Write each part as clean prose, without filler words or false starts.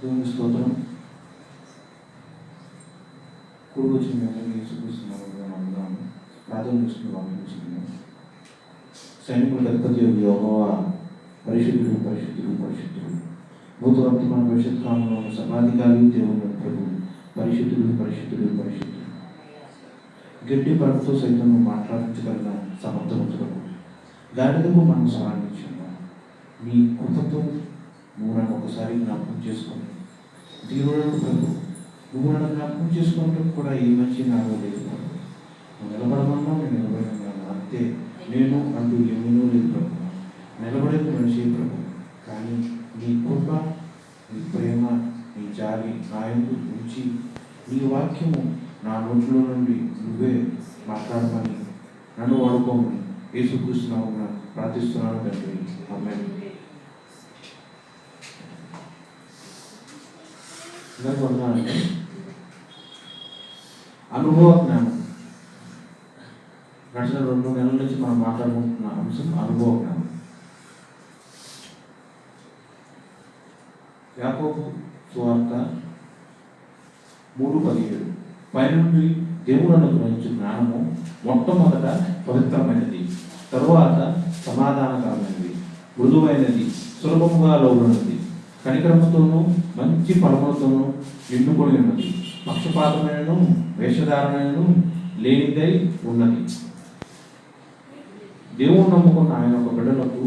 దేవుని స్తోత్రం. కూడి వచ్చిన మేమని యేసుక్రీస్తున్నాము ప్రార్థన చేస్తున్న వాక్యం సైనికుల అధిపతి యెహోవా పరిశుద్ధుడు పరిశుద్ధుడు పరిశుద్ధుడు. భూతవర్తమాన భవిష్యత్ కాలంలో సర్వాధికారి దేవుని ప్రభు పరిశుద్ధుడు పరిశుద్ధుడు పరిశుద్ధుడు. గట్టి పరపుతో సైతం మాట్లాడించగల సమర్థవంతుడు. గాడిదకు మనం స్వరాన్నిచ్చాము. నీ కృపతో నువ్వు నాకు ఒకసారి జ్ఞాపకం చేసుకుని దేవుడు ప్రభు నువ్వు నన్ను జ్ఞాపకం చేసుకోవడం కూడా ఏ మంచి నాలో లేదు. నువ్వు నిలబడమన్నా నేను నిలబడినాను అంతే. నేను అంటూ ఏమీనూ లేదు ప్రభు. నిలబడేది మనిషి ప్రభు. కానీ నీ కృప, నీ ప్రేమ, నీ జాలి నా యందు ఉంచి నీ వాక్యము నా నోట్లో నుండి నువ్వే మాట్లాడమని నన్ను వాడుకోమని యేసుక్రీస్తునామమున ప్రార్థిస్తున్నాను తండ్రి. ఆమేన్. అనుభవ జ్ఞానం. గడిచిన 2 నెలల నుంచి మనం మాట్లాడుకుంటున్న అంశం అనుభవ జ్ఞానం. యాకోబు సువార్త 3:17 పైనుండి దేవుడు అనుగ్రహించు జ్ఞానము మొట్టమొదట పవిత్రమైనది, తరువాత సమాధానకరమైనది, మృదువైనది, సులభముగా లోబడినది, కనికరముతోనూ మంచి ఫలములతోనూ నిండుకొని ఉన్నది, పక్షపాతమైనను వేషధారణను లేనిదై ఉన్నది. దేవుడు నమ్ముకున్న ఆయన ఒక బిడ్డలకు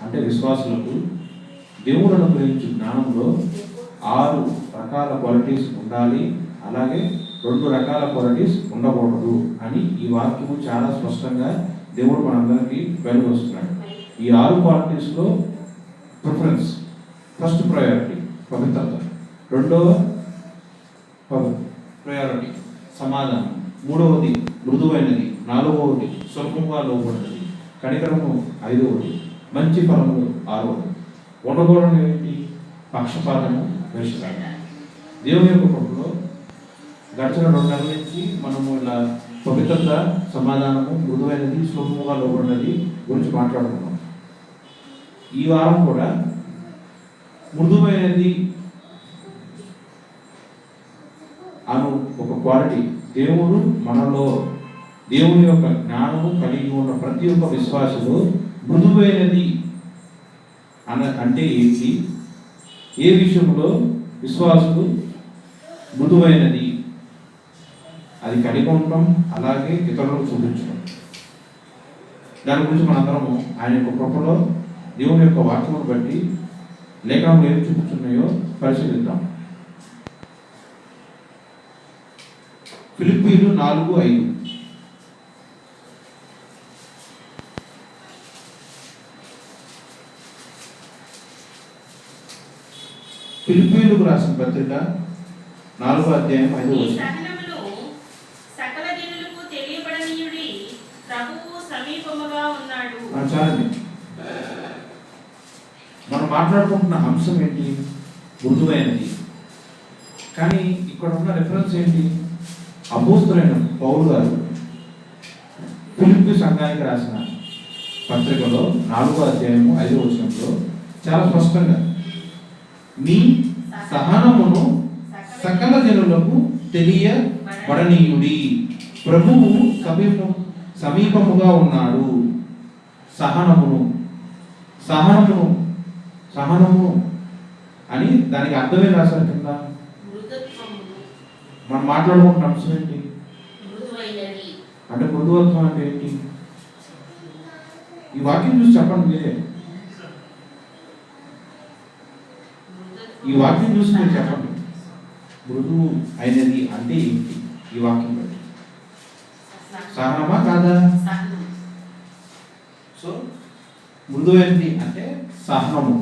అంటే విశ్వాసులకు దేవుడు అనుగ్రహించు జ్ఞానంలో 6 రకాల క్వాలిటీస్ ఉండాలి, అలాగే 2 రకాల క్వాలిటీస్ ఉండకూడదు అని ఈ వాక్యము చాలా స్పష్టంగా దేవుడు మనందరికీ వెలుగొస్తున్నాడు. ఈ 6 క్వాలిటీస్లో ప్రిఫరెన్స్, ఫస్ట్ ప్రయారిటీ పవిత్రత, రెండవ ప్రయారిటీ సమాధానం, మూడవది మృదువైనది, నాలుగవది స్వల్పంగా లోబడినది, కనికరము 5వది, మంచి ఫలము 6వది. ఉండకూడని ఏంటి? పక్షపాతము, వేషధారణ. దేవుని యొక్క కృపలో గడిచిన 2 నెలల నుంచి మనము ఇలా పవిత్రత, సమాధానము, మృదువైనది, స్వల్పంగా లోబడినది గురించి మాట్లాడుతున్నాం. ఈ వారం కూడా మృదువైనది అను ఒక క్వాలిటీ దేవుడు మనలో, దేవుని యొక్క జ్ఞానము కలిగి ఉన్న ప్రతి ఒక్క విశ్వాసులు మృదువైనది అంటే ఏంటి? ఏ విషయంలో విశ్వాసులు మృదువైనది అది కలిగి ఉండటం, అలాగే ఇతరులకు చూపించడం. దాని గురించి మనందరము ఆయన యొక్క కృపలో దేవుని యొక్క వాక్యమును బట్టి లేఖనములు ఏమి చూపుతున్నాయో పరిశీలిద్దాం. ఫిలిప్పీలు 4:5 ఫిలిప్పీలకు రాసిన పత్రిక 4వ అధ్యాయం 5వ వచనం. చాలండి. మనం మాట్లాడుకుంటున్న అంశం ఏంటి? మృదువైనది. కానీ ఇక్కడ ఉన్న రిఫరెన్స్ ఏంటి? అపోస్తలుడైన పౌలు గారు ఫిలిప్పీ సంఘానికి రాసిన పత్రికలో 4వ అధ్యాయము 5వ వచనంలో చాలా స్పష్టంగా మీ సహనమును సకల జనులకు తెలియబడనీయుడి, ప్రభువు సమీపముగా ఉన్నాడు. సహనమును అని దానికి అర్థమే రాశారు కింద. మనం మాట్లాడుకుంటున్న అంశం ఏంటి అంటే మృదువత్వం అంటే ఏంటి? ఈ వాక్యం చూసి చెప్పండి మీరే. ఈ వాక్యం చూసి మీరు చెప్పండి. మృదువు అయినది అంటే ఏంటి? ఈ వాక్యం బట్టి సహనమా కాదా? సో మృదువైనది అంటే సహనము.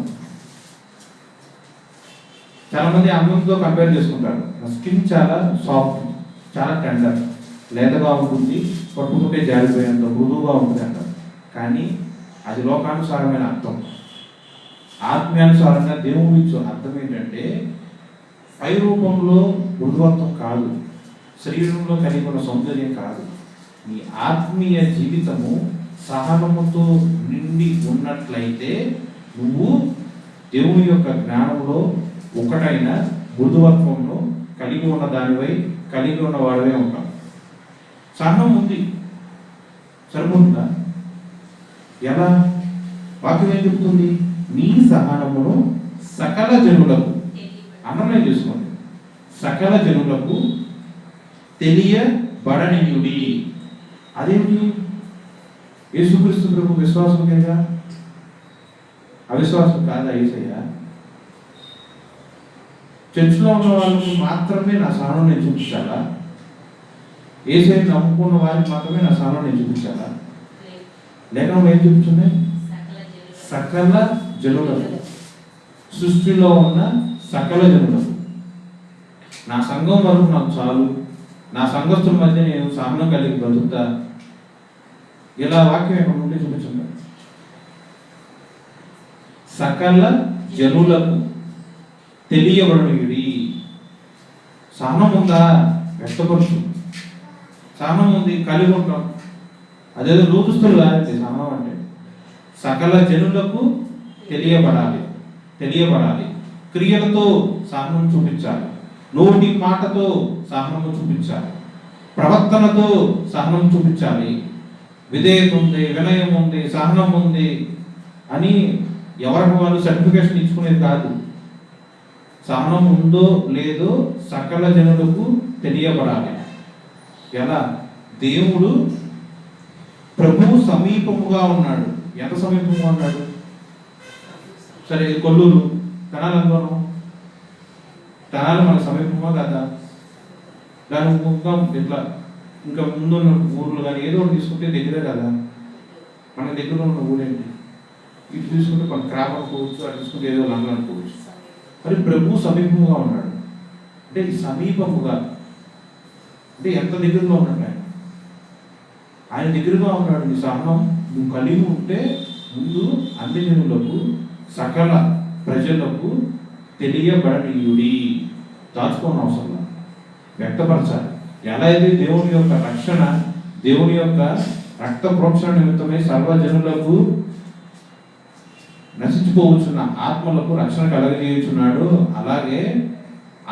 చాలా మంది అన్నంతో కంపేర్ చేసుకుంటారు. స్కిన్ చాలా సాఫ్ట్, చాలా టెండర్, లేతగా ఉంటుంది, పట్టుకుంటే జారిపోయేంత మృదువుగా ఉంటుంది అంటారు. కానీ అది లోకానుసారమైన అర్థం. ఆత్మీయానుసారంగా దేవుని అర్థం ఏంటంటే పై రూపంలో మృదువత్వం కాదు, శరీరంలో కలిగి ఉన్న సౌందర్యం కాదు. నీ ఆత్మీయ జీవితము సహనముతో నిండి ఉన్నట్లయితే నువ్వు దేవుని యొక్క జ్ఞానంలో ఒకటైన మృదువత్వంలో కలిగి ఉన్న దానిపై కలిగి ఉన్న వాడివే ఉంటాం. సహనం ఉంది, సరిపోతుందా? ఎలా? వాక్యం ఏం చెప్తుంది? నీ సహనమును సకల జనులకు, అన్నమే చేసుకోండి, సకల జనులకు తెలియబడనీయుడి. అదేంటి? యేసుక్రీస్తు ప్రభు విశ్వాసమేగా, అవిశ్వాసం కాదా యేసయ్య? చర్చిలో ఉన్న వాళ్ళకు మాత్రమే నా సహనం నేను చూపించాలా? యేసయ్య నమ్ముకున్న వారికి మాత్రమే నా సహనం నేను చూపించాలా? లేఖనం ఏం చూపించున్నాయి? సకల జనులకు, సృష్టిలో ఉన్న సకల జనులకు. నా సంఘం వరకు నాకు చాలు, నా సంఘస్థుల మధ్య నేను సహనం కలిగి బ్రతుకుతా. ఇలా వాక్యం ఎక్కడ ఉంటే చూపించండి. సకల జనులకు తెలియబడనీయుడి. సహనం ఉందా? వ్యక్తపరుచు. సహనం ఉంది, కలిగి ఉంటాం. అదేదో రూపుస్తులు కాదండి సహనం అంటే. సకల జనులకు తెలియబడాలి. క్రియలతో సహనం చూపించాలి, నోటి మాటతో సహనము చూపించాలి, ప్రవర్తనతో సహనం చూపించాలి. విధేయత ఉంది, వినయం ఉంది, సహనం ఉంది అని ఎవరికి వాళ్ళు సర్టిఫికేషన్ ఇచ్చుకునేది కాదు. సహనం ఉందో లేదో సకల జనులకు తెలియబడాలి. ఎలా? దేవుడు ప్రభువు సమీపముగా ఉన్నాడు. ఎంత సమీపంగా ఉన్నాడు? సరే, కొల్లూరు తెనాలి అనుకోను, తెనాలి మన సమీపమా కదా? దాని ఇట్లా ఇంకా ముందున్న ఊర్లు కానీ ఏదో ఒకటి తీసుకుంటే దగ్గరే కదా. మన దగ్గర ఉన్న ఊరేంటి? ఇటు తీసుకుంటే మన క్రాప్ అనుకోవచ్చు, అటు తీసుకుంటే ఏదో లంగ అనుకోవచ్చు. మరి ప్రభు సమీపముగా ఉన్నాడు అంటే ఈ సమీపముగా అంటే ఎంత దగ్గరగా ఉన్నాడు ఆయన దగ్గరగా ఉన్నాడు. నీ సహనం నువ్వు కలిగి ఉంటే ముందు అన్ని జనులకు, సకల ప్రజలకు తెలియబడనీయుడి. దాచుకోని అవసరం, వ్యక్తపరచాలి. ఎలా అయితే దేవుని యొక్క రక్షణ, దేవుని యొక్క రక్త ప్రోక్షణ నిమిత్తమై సర్వజనులకు నశించిపోవచ్చున్న ఆత్మలకు రక్షణ కలగజేయుచున్నాడు, అలాగే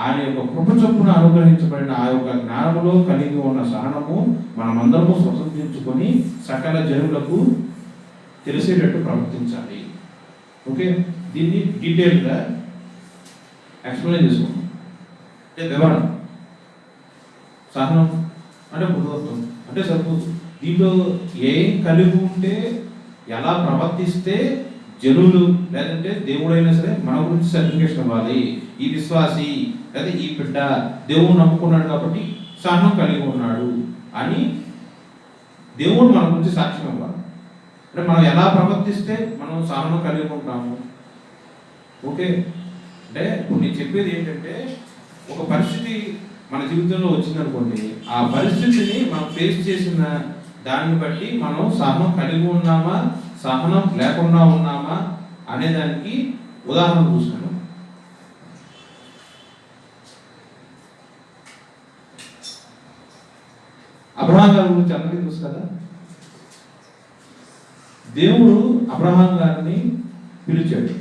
ఆయన యొక్క కృప చొప్పున అనుగ్రహించబడిన ఆ యొక్క జ్ఞానములో కలిగి ఉన్న సహనము మనమందరము స్వతంత్రించుకొని సకల జనులకు తెలిసేటట్టు ప్రవర్తించాలి. ఓకే, దీన్ని డీటెయిల్గా ఎక్స్ప్లెయిన్ చేసుకున్నాం. వివరణ, సహనం అంటే మృదుత్వం అంటే సరిపోతుంది. దీంట్లో ఏం కలిగి ఉంటే, ఎలా ప్రవర్తిస్తే జనులు లేదంటే దేవుడైనా సరే మన గురించి సర్టిఫికేషన్ ఇవ్వాలి. ఈ విశ్వాసి లేదా ఈ బిడ్డ దేవుడు నమ్ముకున్నాడు కాబట్టి సహనం కలిగి ఉన్నాడు అని దేవుడు మన గురించి సాక్ష్యం ఇవ్వాలి. అంటే మనం ఎలా ప్రవర్తిస్తే మనం సహనం కలిగి ఉంటాము. ఓకే, అంటే ఇప్పుడు నేను చెప్పేది ఏంటంటే, ఒక పరిస్థితి మన జీవితంలో వచ్చిందనుకోండి, ఆ పరిస్థితిని మనం ఫేస్ చేసిన దాన్ని బట్టి మనం సహనం కలిగి ఉన్నామా, సహనం లేకుండా ఉన్నామా అనే దానికి ఉదాహరణ చూస్తున్నాం. అబ్రహాం గారి గురించి అందరికీ తెలుసు కదా. దేవుడు అబ్రహాం గారిని పిలిచాడు.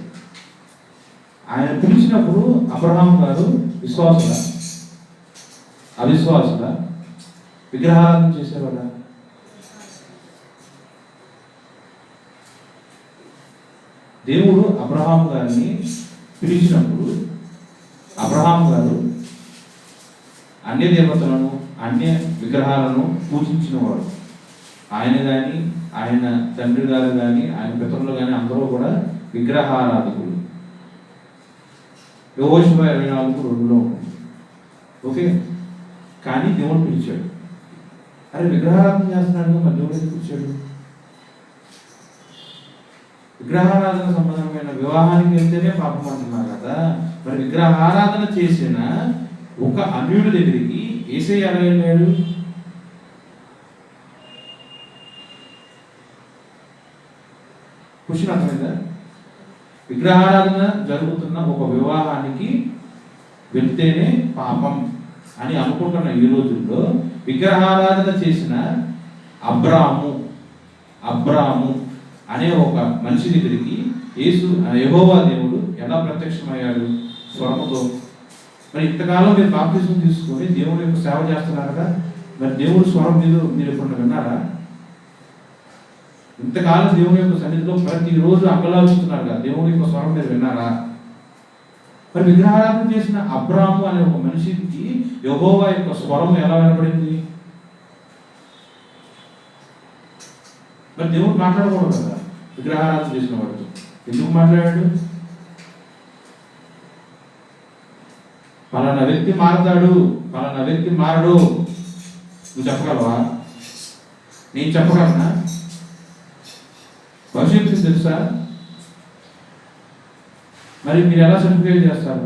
ఆయన పిలిచినప్పుడు అబ్రహాం గారు విశ్వాసులా, అవిశ్వాసులా, విగ్రహారాధన చేసేవాడా? దేవుడు అబ్రహాం గారిని పిలిచినప్పుడు అబ్రహాం గారు అన్య దేవతలను, అన్య విగ్రహాలను పూజించినవాడు. ఆయన కానీ, ఆయన తండ్రి గారు కానీ, ఆయన పితరులు కానీ అందరూ కూడా విగ్రహారాధకులు. యెహోషువ 24:2 ఓకే, కానీ దేవుడు పిలిచాడు. అరే విగ్రహారాధన చేస్తున్నాడు, మరి దేవుడు ఎందుకు పిలిచాడు? విగ్రహారాధన సంబంధమైన వివాహానికి వెళ్తేనే పాపం అంటున్నారు కదా. మరి విగ్రహారాధన చేసిన ఒక అన్యుడి దగ్గరికి యేసయ్య ఎలా వెళ్ళాడు? క్వశ్చన్ అర్థమైందా? విగ్రహారాధన జరుగుతున్న ఒక వివాహానికి వెళ్తేనే పాపం అని అనుకుంటున్న ఈ రోజుల్లో విగ్రహారాధన చేసిన అబ్రాము అనే ఒక మనిషి దగ్గరికి యెహోవా దేవుడు ఎలా ప్రత్యక్షమయ్యాడు? స్వరముతో. మరి ఇంతకాలం మీరు బాప్తిజం తీసుకొని దేవుడి యొక్క సేవ చేస్తున్నారు కదా, మరి దేవుడి స్వరం మీరు ఎప్పుడు విన్నారా? ఇంతకాలం దేవుని యొక్క సన్నిధిలో ప్రతిరోజు అంగలాల్చుతున్నారు కదా, దేవుని యొక్క స్వరం మీరు విన్నారా? మరి విగ్రహారాధన చేసిన అబ్రాము అనే ఒక మనిషికి యెహోవా యొక్క స్వరం ఎలా వినపడింది? మరి దేవుడు మాట్లాడకూడదు కదా విగ్రహారాధన చేసిన వాడితో. ఎందుకు మాట్లాడాడు? పలానా వ్యక్తి మారతాడు, పలానా వ్యక్తి మారడు. నువ్వు చెప్పగలవా? నేను చెప్పగలనా? భవిష్యత్తు తెలుసా? మరి మీరు ఎలా సర్టిఫికేట్ చేస్తారు?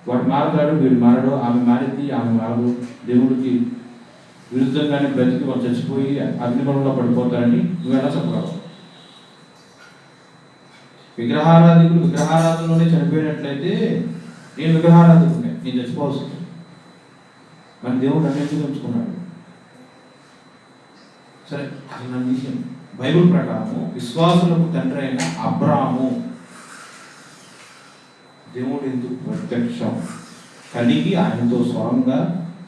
వాడు మారతాడు, వీడు మారడు, ఆమె మారింది, ఆమె మారదు, దేవుడికి విరుద్ధంగానే బ్రతికి వాళ్ళు చచ్చిపోయి అగ్నిగుణంలో పడిపోతారని నువ్వు ఎలా చెప్పగలవు? విగ్రహారాధికులు విగ్రహారాధనలోనే చనిపోయినట్లయితే నేను విగ్రహారాధికునే, నేను చచ్చిపోవాల్సింది. మరి దేవుడు అన్నింటినీ ఉంచుకున్నాడు. సరే, అది నా విషయం. బైబిల్ ప్రకారము విశ్వాసులకు తండ్రి అయిన అబ్రాము దేవుడు ఎందుకు ప్రత్యక్షం కలిగి ఆయనతో స్వరంగా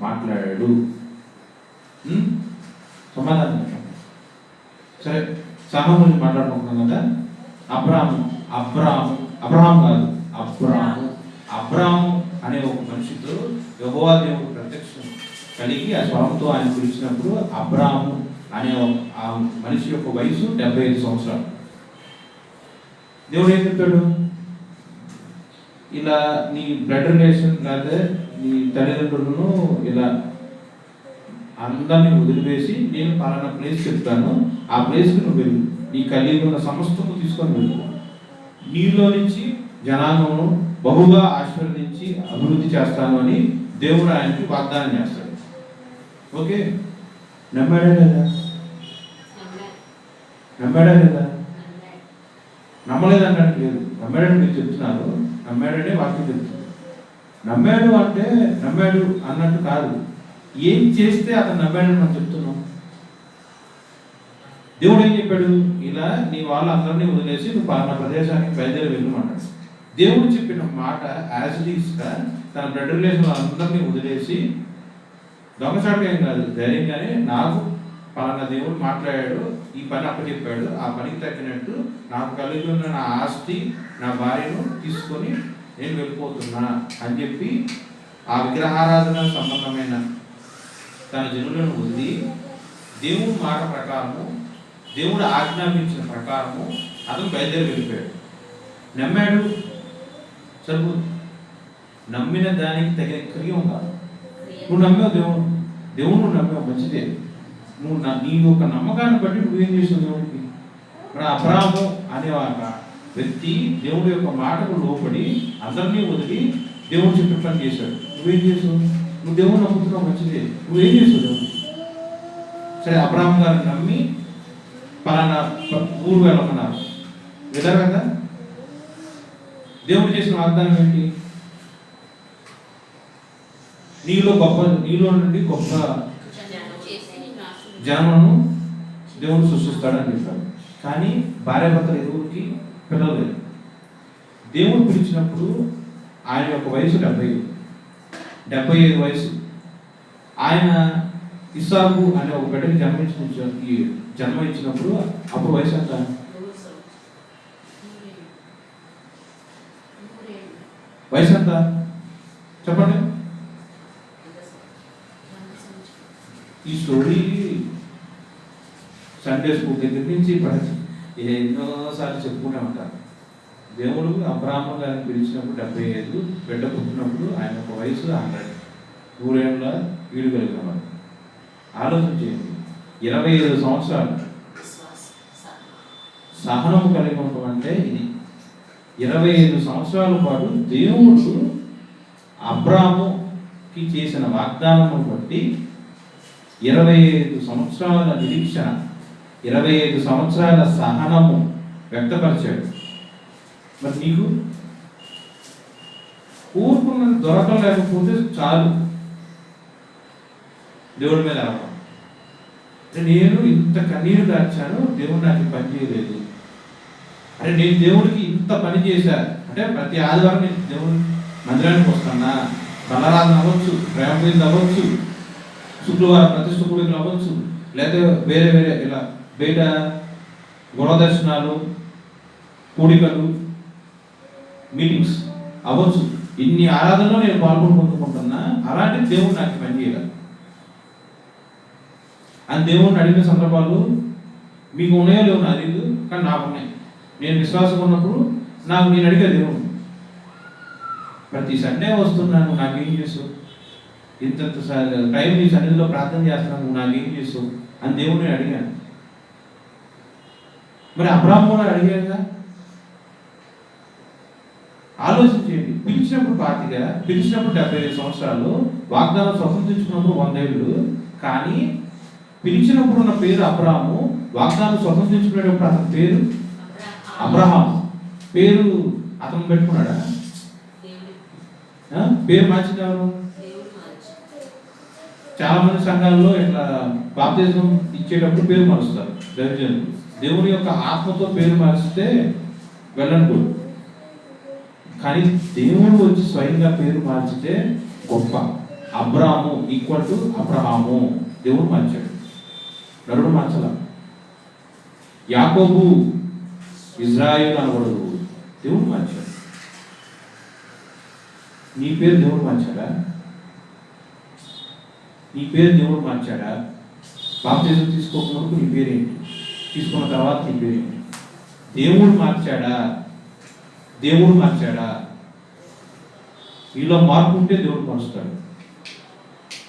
మాట్లాడాడు? సమాధానం. సరే, సహం గురించి మాట్లాడుకుంటున్నాం కదా. అబ్రాము కాదు, అబ్రాము అనే ఒక మనిషితో యెహోవా దేవుడు ప్రత్యక్షం కలిగి ఆ స్వరంతో ఆయన పిలిచినప్పుడు అబ్రాము అనే ఆ మనిషి యొక్క వయసు 75 సంవత్సరాలు. దేవుడు ఏం చెప్పాడు? ఇలా నీ బ్లడ్ రిలేషన్ లేదా నీ తల్లిదండ్రులను ఇలా అందరినీ వదిలివేసి నేను పలానా ప్లేస్ చెప్తాను, ఆ ప్లేస్కి నువ్వు వెళ్ళు, నీ కలిగి ఉన్న సమస్తము తీసుకొని వెళ్ళు, నీలో నుంచి జనాంగమును బహుగా ఆశీర్వదించి అభివృద్ధి చేస్తాను అని దేవుడు ఆయనకి వాగ్దానం చేస్తాడు. ఓకే, నమ్మాడా లేదా? నమ్మలేదన్నట్టు లేదు. నమ్మాడని మీరు చెప్తున్నారు, నమ్మాడనే వాక్యం చెప్తుంది. నమ్మాడు అంటే నమ్మాడు అన్నట్టు కాదు, ఏం చేస్తే అతను నమ్మాడని మనం చెప్తున్నాం. దేవుడు ఏం చెప్పాడు? ఇలా నీ వాళ్ళందరినీ వదిలేసి నువ్వు పలానా ప్రదేశానికి బయలుదేరి వెళ్ళమన్నాడు. దేవుడు చెప్పిన మాట యాజ్ ఇట్ ఈస్ గా తన బ్లడ్ రిలేషన్ అందరినీ వదిలేసి దొంగచాటు ఏం కాదు, ధైర్యంగానే నాకు పలానా దేవుడు మాట్లాడాడు, ఈ పని అప్పచెప్పాడు, ఆ పనికి తగ్గినట్టు నాకు కలిగి ఉన్న నా ఆస్తి, నా భార్యను తీసుకొని నేను వెళ్ళిపోతున్నా అని చెప్పి ఆ విగ్రహారాధన సంబంధమైన తన జనులను వదిలి దేవుడు మాట ప్రకారము, దేవుడు ఆజ్ఞాపించిన ప్రకారము అతను బయలుదేరి వెళ్ళిపోయాడు. నమ్మాడు, చదువు. నమ్మిన దానికి తగిన క్రియ ఉండాలి. నువ్వు నమ్మావు దేవుడు నమ్మావు, మంచిదే. నువ్వు నీ యొక్క నమ్మకాన్ని బట్టి నువ్వేం చేసావు దేవుడికి? మరి అబ్రాము అనే ఒక వ్యక్తి దేవుడి యొక్క మాటకు లోపడి అందరినీ వదిలి దేవుడు చెప్పిన పని చేశాడు. నువ్వేం చేసావు? నువ్వు దేవుడు నమ్ముతున్నావు, మంచిదే. నువ్వేం చేసావు దేవుడు? సరే, అబ్రాహం గారిని నమ్మి పలానా ఊరు వెళ్ళమన్నారు, వెళ్ళారు కదా. దేవుడు చేసిన వాగ్దానం ఏంటి? నీలో నుండి గొప్ప జనములను దేవుడు సృష్టిస్తాడని చెప్పాడు. కానీ భార్యాభర్తల ఇరువురికి పిల్లలు లేదు. దేవుడు పిలిచినప్పుడు ఆయన యొక్క వయసు 75 వయసు. ఆయన ఇస్సాకు అనే ఒక బిడ్డకి జన్మ ఇచ్చినప్పుడు అప్పుడు వయసు ఎంత? వయసు ఎంత చెప్పండి. ఈ స్టోరీ సండే స్కూల్ దగ్గర నుంచి ఎన్నోసార్లు చెప్పుకునే ఉంటారు. దేవుడు అబ్రాహ్మణ్ గారిని పిలిచినప్పుడు 75, బిడ్డ పుట్టినప్పుడు ఆయన ఒక వయసు 100, 100 ఏళ్ళ ఈడు కలిగినవాడు. ఆలోచన చేయండి, 25 సంవత్సరాలు సహనము కలిగి ఉండటం అంటే ఇది. 25 సంవత్సరాల పాటు దేవుడు అబ్రాహాముకి చేసిన వాగ్దానము బట్టి 25 సంవత్సరాల నిరీక్షణ, 25 సంవత్సరాల సహనము వ్యక్తపరిచాడు. మరి నీకు కూర్పున్నది దొరకలేకపోతే చాలు దేవుడి మీద అవ్వడం. నేను ఇంత కన్నీరు దాచాను, దేవుడు నాకు పని చేయలేదు. అరే నేను దేవుడికి ఇంత పని చేశా అంటే ప్రతి ఆదివారం నేను దేవుని మందిరానికి వస్తున్నా, బలారాధన అవ్వచ్చు, ప్రేమ పూజలు అవ్వచ్చు, శుక్రవారం ప్రతిష్ఠ కూడికలు అవ్వచ్చు, లేదా వేరే వేరే ఇలా బయట గృహ దర్శనాలు, కూడికలు, మీటింగ్స్ అవ్వచ్చు. ఇన్ని ఆరాధనలో నేను పాల్గొనుకుంటున్నా, అలాంటి దేవుడు నాకు పని చేయాలి అని దేవుడిని అడిగిన సందర్భాలు మీకు ఉన్నాయో లేవు నాకు తెలియదు, కానీ నాకు ఉన్నాయి. నేను విశ్వాసం ఉన్నప్పుడు నేను అడిగే దేవుడు ప్రతి సండే వస్తున్నాను, నాకేం చేసావు, ఇంత టైం నీ సన్నిధిలో ప్రార్థన చేస్తున్నాను, నాకేం చేసావు అని దేవుడిని అడిగాను. మరి అబ్రాహాము కూడా అడిగాడుగా. ఆలోచించేయండి, పిలిచినప్పుడు 25, పిలిచినప్పుడు 75 సంవత్సరాలు, వాగ్దానం స్వతంత్రించుకున్నప్పుడు 100 ఏళ్ళు. కానీ పిలిచినప్పుడు ఉన్న పేరు అబ్రాహాము, వాగ్దానం స్వతంత్రించుకునేటప్పుడు అతని పేరు అబ్రహాం. పేరు అతను పెట్టుకున్నాడా? పేరు మార్చింది ఎవరు? చాలా మంది సంఘాల్లో ఇట్లా బాప్తిజం ఇచ్చేటప్పుడు పేరు మారుస్తారు దైవజనులు. దేవుని యొక్క ఆత్మతో పేరు మారిస్తే వెళ్ళనుకోడు, కానీ దేవుడు వచ్చి స్వయంగా పేరు మార్చితే గొప్ప. అబ్రాము ఈక్వల్ టు అబ్రహాము, దేవుడు మార్చాడు, నరుడు మార్చలా. యాకోబు ఇజ్రాయేల్ అనబడదు, దేవుడు మార్చాడు. నీ పేరు దేవుడు మార్చాడా? నీ పేరు దేవుడు మార్చాడా? బాప్తిజం తీసుకోకముందు నీ పేరేంటి, తీసుకున్న తర్వాత నీ పేరేంటి? దేవుడు మార్చాడా? దేవుడు మార్చాడా? వీళ్ళ మార్పు ఉంటే దేవుడు మారుస్తాడు.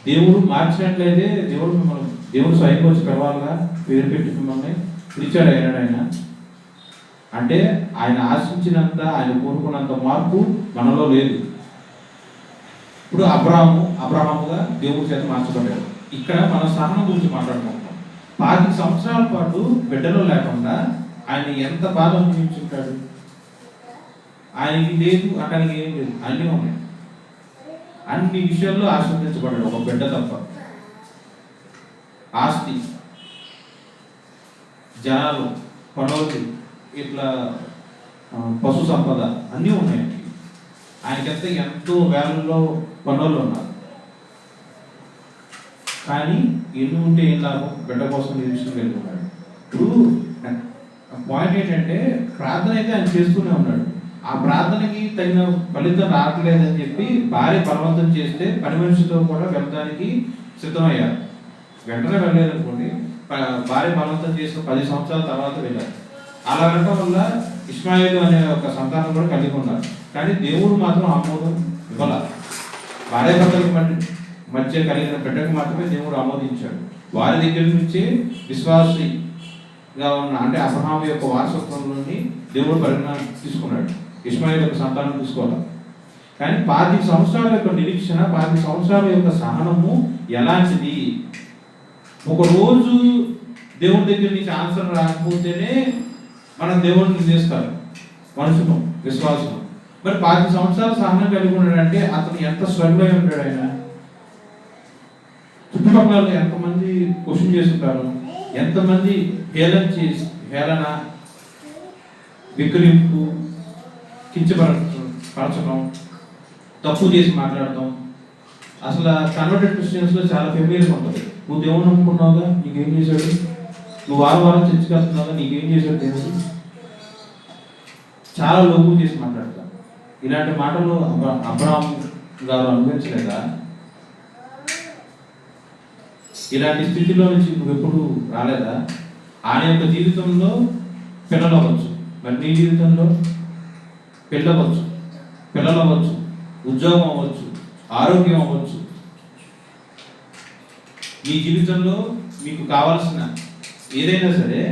దేవుడు మార్చినట్లయితే దేవుడు స్వయంగా వచ్చి పిలవాలిగా, పేరు పెట్టి మిమ్మల్ని పిలిచాడు ఆయన. అంటే ఆయన ఆశించినంత, ఆయన కోరుకున్నంత మార్పు మనలో లేదు. ఇప్పుడు అబ్రహాముగా దేవుడి చేత మార్చబడ్డాడు. ఇక్కడ మన సహనం గురించి మాట్లాడుకుంటాం. 10 సంవత్సరాల పాటు బిడ్డలు లేకుండా ఆయన ఎంత బాధ అనుభవించుంటాడు. ఆయనకి లేదు, అతనికి ఏం లేదు, అన్నీ ఉన్నాయి. అన్ని విషయాల్లో ఆశీర్వదించబడ్డాడు, ఒక బిడ్డ తప్ప. ఆస్తి, జనాలు, పనులు, ఇట్లా పశు సంపద అన్నీ ఉన్నాయండి. ఆయనకంతా ఎంతో వేలల్లో పనులు ఉన్నారు. కానీ ఎన్ని ఉంటే ఏం లాభం, బిడ్డ కోసం నిరీక్షించగలుగుతున్నాడు. ఇప్పుడు పాయింట్ ఏంటంటే, ప్రార్థన అయితే ఆయన చేస్తూనే ఉన్నాడు. ఆ ప్రార్థనకి తగిన ఫలితం రావట్లేదని చెప్పి భార్య బలవంతం చేస్తే పని మనిషితో కూడా వెళ్ళడానికి సిద్ధమయ్యారు. వెంటనే వెళ్ళలేదనుకోండి, భార్య బలవంతం చేసిన 10 సంవత్సరాల తర్వాత వెళ్ళారు. అలా వెళ్ళడం వల్ల ఇస్మాయిల్ అనే ఒక సంతానం కూడా కలిగి ఉన్నారు. కానీ దేవుడు మాత్రం ఆమోదం ఇవ్వాల. భార్య భర్తలకు మధ్య కలిగిన బిడ్డకు మాత్రమే దేవుడు ఆమోదించాడు. వారి దగ్గర నుంచి విశ్వాసిగా ఉన్న, అంటే అబ్రహాము యొక్క వారసత్వంలోని దేవుడు పరిగణన తీసుకున్నాడు. ఇస్మాయిల్ యొక్క సంతానం తీసుకోవాలి. కానీ 10 సంవత్సరాల యొక్క నిరీక్షణ, 10 సంవత్సరాల యొక్క సహనము ఎలాంటిది? ఒక రోజు దేవుడి దగ్గర నుంచి ఆన్సర్ రాకపోతేనే మనం దేవుడిని నిందిస్తారు మనుషులు, విశ్వాసం. మరి 10 సంవత్సరాలు సహనం కలిగి ఉన్నాడంటే అతను ఎంత స్ట్రగుల్ అయి ఉంటాడు. ఆయన చుట్టుపక్కల ఎంతమంది క్వశ్చన్ చేస్తుంటారు, ఎంతమంది హేళన, వికరింపు, కించపరచడం, తప్పు చేసి మాట్లాడటం. అసలు కన్వర్టెడ్ క్రిస్టియన్స్లో చాలా ఫెమిలియర్గా ఉంటుంది. నువ్వు దేవుని నమ్ముకున్నావుగా, నీకేం చేశాడు? నువ్వు వారం చర్చికి వెళ్తున్నావుగా, నీకేం చేశాడు దేవుడు? చాలా లోపు చేసి మాట్లాడతారు. ఇలాంటి మాటలు అబ్రహాము గారు అనుభవించలేదా? ఇలాంటి స్థితిలో నుంచి నువ్వు ఎప్పుడు రాలేదా? ఆయన యొక్క జీవితంలో పిల్లలు అవ్వచ్చు, మరి నీ జీవితంలో పిల్లలు అవ్వచ్చు, ఉద్యోగం అవ్వచ్చు, ఆరోగ్యం అవ్వచ్చు. మీ జీవితంలో మీకు కావాల్సిన ఏదైనా సరే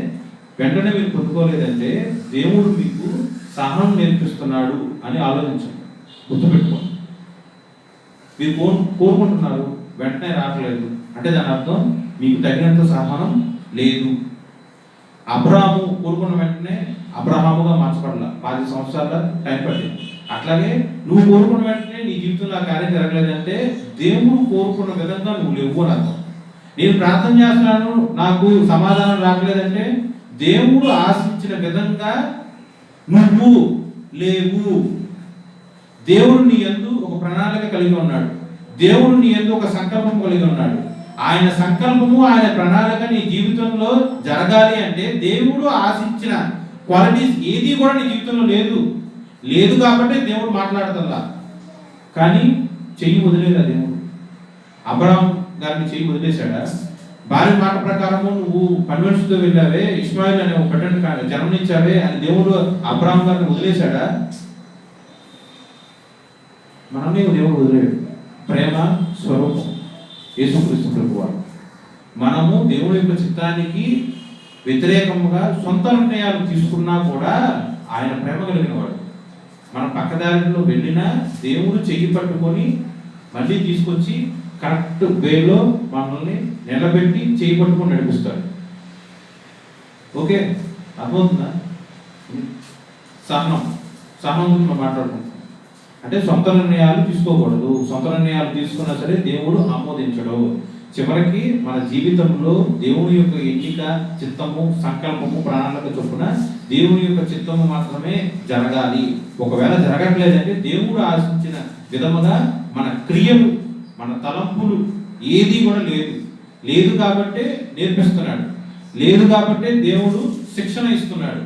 వెంటనే మీరు పొందుకోలేదంటే దేవుడు మీకు సహనం నేర్పిస్తున్నాడు అని ఆలోచించండి, గుర్తుపెట్టుకోండి. మీరు కోరుకుంటున్నారు, వెంటనే రావట్లేదు అంటే దాని అర్థం మీకు తగినంత సహనం లేదు. అబ్రహాము కోరుకున్న వెంటనే అబ్రహాముగా మార్చబడాల, 10 సంవత్సరాల టైం పట్టింది. అట్లాగే నువ్వు కోరుకున్న వెంటనే నీ జీవితంలో ఆ కార్యం జరగలేదంటే దేవుడు కోరుకున్న విధంగా నువ్వు లేవు అని అర్థం. నేను ప్రార్థన చేస్తున్నాను, నాకు సమాధానం రావట్లేదంటే దేవుడు ఆశించిన విధంగా నువ్వు లేవు దేవుడు నీ యందు ఒక ప్రణాళిక కలిగి ఉన్నాడు. దేవుడు నీ యందు ఒక సంకల్పం కలిగి ఉన్నాడు. ఆయన సంకల్పము, ఆయన ప్రణాళిక నీ జీవితంలో జరగాలి అంటే దేవుడు ఆశించిన క్వాలిటీస్ ఏది కూడా నీ జీవితంలో లేదు కాబట్టి దేవుడు మాట్లాడుతుందా. కానీ చెయ్యి వదిలేదా దేవుడు? అబ్రహాం గారిని చెయ్యి వదిలేశాడా? భార్య మాట ప్రకారము నువ్వు కన్వెన్షన్తో వెళ్ళావే, ఇస్మాయిల్ అనే ఒక బిడ్డను జన్మనిచ్చావే అని దేవుడు అబ్రహాం గారిని వదిలేశాడా? మనమే దేవుడు వదిలేడు. ప్రేమ స్వరూపం యేసుక్రీస్తు ప్రభువారు. మనము దేవుడి యొక్క చిత్తానికి వ్యతిరేకంగా సొంత నిర్ణయాలు తీసుకున్నా కూడా ఆయన ప్రేమ కలిగిన వాడు. మన పక్కదారిలో వెళ్ళినా దేవుడు చెయ్యి పట్టుకొని మళ్ళీ తీసుకొచ్చి కరెక్ట్ వేలో మనల్ని నిలబెట్టి చెయ్యి పట్టుకొని నడిపిస్తాడు. ఓకే, అర్థమవుతుందా? సహనం గురించి మనం మాట్లాడుకుంటాం. అంటే సొంత నిర్ణయాలు తీసుకోకూడదు. సొంత నిర్ణయాలు తీసుకున్నా సరే దేవుడు ఆమోదించడు. చివరికి మన జీవితంలో దేవుని యొక్క ఎన్నిక, చిత్తము, సంకల్పము, ప్రణాళిక చొప్పున దేవుని యొక్క చిత్తము మాత్రమే జరగాలి. ఒకవేళ జరగట్లేదంటే దేవుడు ఆశించిన విధముగా మన క్రియలు, మన తలంపులు ఏది కూడా లేదు కాబట్టే నేర్పిస్తున్నాడు. లేదు కాబట్టే దేవుడు శిక్షణ ఇస్తున్నాడు.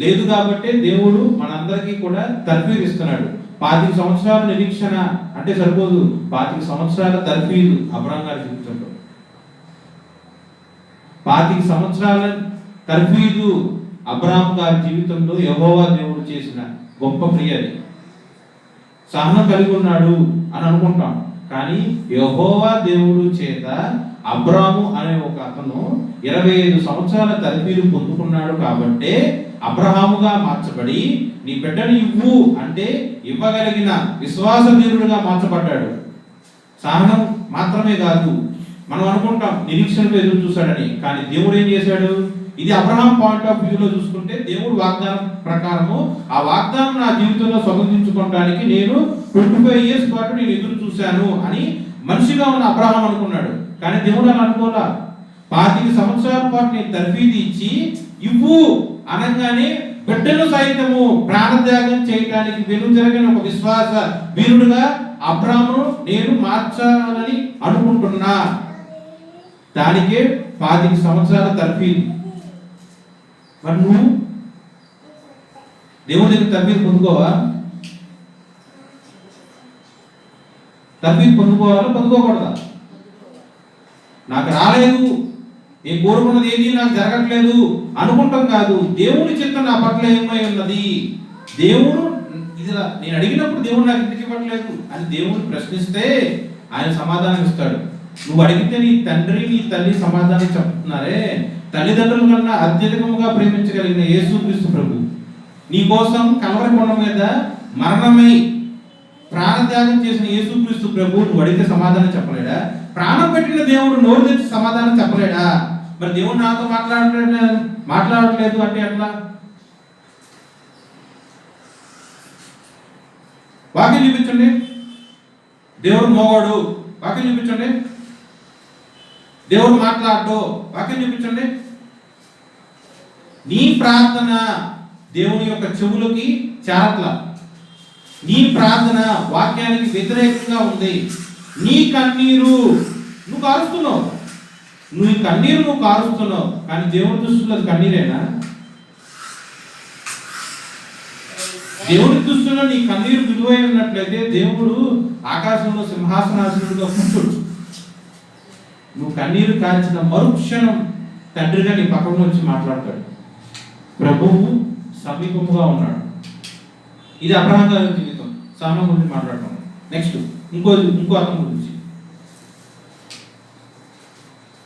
లేదు కాబట్టే దేవుడు మనందరికీ కూడా తర్ఫీదు ఇస్తున్నాడు. 25 సంవత్సరాల నిరీక్షణ అంటే సరిపోదు, 25 సంవత్సరాల తర్ఫీదు అబ్రహాం గారి జీవితంలో. 25 సంవత్సరాల తర్ఫీదు అబ్రహాం గారి జీవితంలో యెహోవా దేవుడు చేసిన గొప్ప క్రియది. సహనం కలిగి ఉన్నాడు అని అనుకుంటాం, కానీ యెహోవా దేవుడు చేత అబ్రాము అనే ఒక అతను 25 సంవత్సరాల తర్ఫీదు పొందుకున్నాడు కాబట్టే అబ్రహాముగా మార్చబడి నీ బిడ్డని ఇవ్వు అంటే ఇవ్వగలిగిన విశ్వాసవీరుడుగా మార్చబడ్డాడు. సహనం మాత్రమే కాదు, మనం అనుకుంటాం నిరీక్షణతో ఎదురు చూశాడని, కానీ దేవుడు ఏం చేశాడు? ఇది అబ్రహాం పాయింట్ ఆఫ్ వ్యూలో చూసుకుంటే దేవుడు వాగ్దానం ప్రకారము ఆ వాగ్దానం నా జీవితంలో స్వతంత్రించుకోవడానికి నేను 25 years పాటు నేను ఎదురు చూశాను అని మనిషిగా ఉన్న అబ్రహాం అనుకున్నాడు. కానీ దేవుడు అలా అనుకోలా. 25 సంవత్సరాల పాటు నేను తర్ఫీదు ఇచ్చి ఇవ్వు అనగానే బిడ్డను సైతము ప్రాణత్యాగం చేయడానికి వెనుజరగని ఒక విశ్వాస వీరుడుగా అబ్రాహామును నేను మార్చాలని అనుకుంటున్నా. దానికే 25 సంవత్సరాల తర్ఫీదు. మరి నువ్వు దేవుడి దగ్గర తర్ఫీదు పొందుకోవా? తర్ఫీదు పొందుకోకూడదా? నాకు రాలేదు, నేను కోరుకున్నది ఏది నాకు జరగట్లేదు అనుకుంటాం కాదు. దేవుని చిత్తం నా పట్ల ఏమై ఉన్నది, దేవుడు ఇది నేను అడిగినప్పుడు దేవుడు నాకు ఎందుకు ఇవ్వట్లేదు అని దేవుడిని ప్రశ్నిస్తే ఆయన సమాధానం ఇస్తాడు. నువ్వు అడిగితే నీ తండ్రి నీ తల్లి సమాధానం చెప్తున్నారే, తల్లిదండ్రుల కన్నా అత్యధికముగా ప్రేమించగలిగిన యేసుక్రీస్తు ప్రభు నీ కోసం కల్వరి కొండ మీద మరణమై ప్రాణత్యాగం చేసిన యేసుక్రీస్తు ప్రభు నువ్వు అడిగితే సమాధానం చెప్పలేడా? ప్రాణం పెట్టిన దేవుడు నోరు తెచ్చి సమాధానం చెప్పలేడా? మరి దేవుడు నాతో మాట్లాడట్లేదు అంటే ఎట్లా? వాక్యం చూపించండి. దేవుడు మోగాడు, వాక్యం చూపించండి. దేవుడు మాట్లాడు, వాక్యం చూపించండి. నీ ప్రార్థన దేవుని యొక్క చెవులకి చేరట్లా. నీ ప్రార్థన వాక్యానికి వ్యతిరేకంగా ఉంది. నీ కన్నీరు నువ్వు కారుస్తున్నావు, నువ్వు కారుస్తున్నావు, కానీ దేవుడి దృష్టిలో అది కన్నీరేనా? దేవుడి దృష్టిలో నీ కన్నీరు విలువై ఉన్నట్లయితే దేవుడు ఆకాశంలో సింహాసనాసనుడిగా కూర్చోడు. నువ్వు కన్నీరు కాల్చిన మరుక్షణం తండ్రిగా నీ పక్కన వచ్చి మాట్లాడతాడు. ప్రభువు సమీపముగా ఉన్నాడు. ఇది అబ్రహాం గారి జీవితం. సహనం గురించి మాట్లాడతాం. నెక్స్ట్ ఇంకో అర్థం గురించి,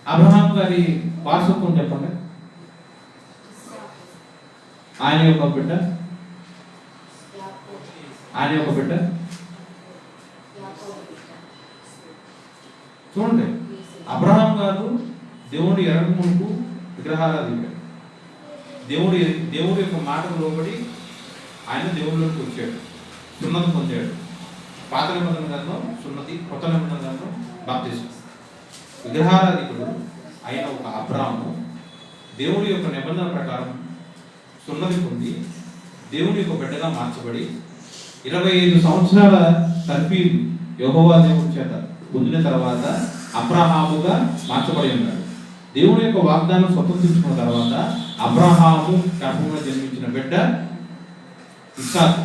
అబ్రహాం గారి వారసత్వం చెప్పండి. ఆయన యొక్క బిడ్డ చూడండి. అబ్రహాం గారు దేవుడు ఎరగమునుకు విగ్రహారాధికుడు. దేవుడి యొక్క మాటకు లోబడి ఆయన దేవుడిలోకి వచ్చాడు, సున్నతి పొందాడు. పాత నిబంధన గ్రంథం సున్నతి, కొత్త నిబంధన గ్రంథం బాప్తిజం. విగ్రహారాధికుడు అయిన ఒక అబ్రహాము దేవుడి యొక్క నిబంధన ప్రకారం సున్నతి పొంది దేవుడి యొక్క బిడ్డగా మార్చబడి 25 సంవత్సరాల తర్ఫీదు యెహోవా దేవుని చేత పొందిన తర్వాత అబ్రహాముగా మార్చబడి ఉన్నాడు. దేవుని యొక్క వాగ్దానం స్వతంత్రించుకున్న తర్వాత అబ్రహాము గర్భంలో జన్మించిన బిడ్డ ఇస్సాకు.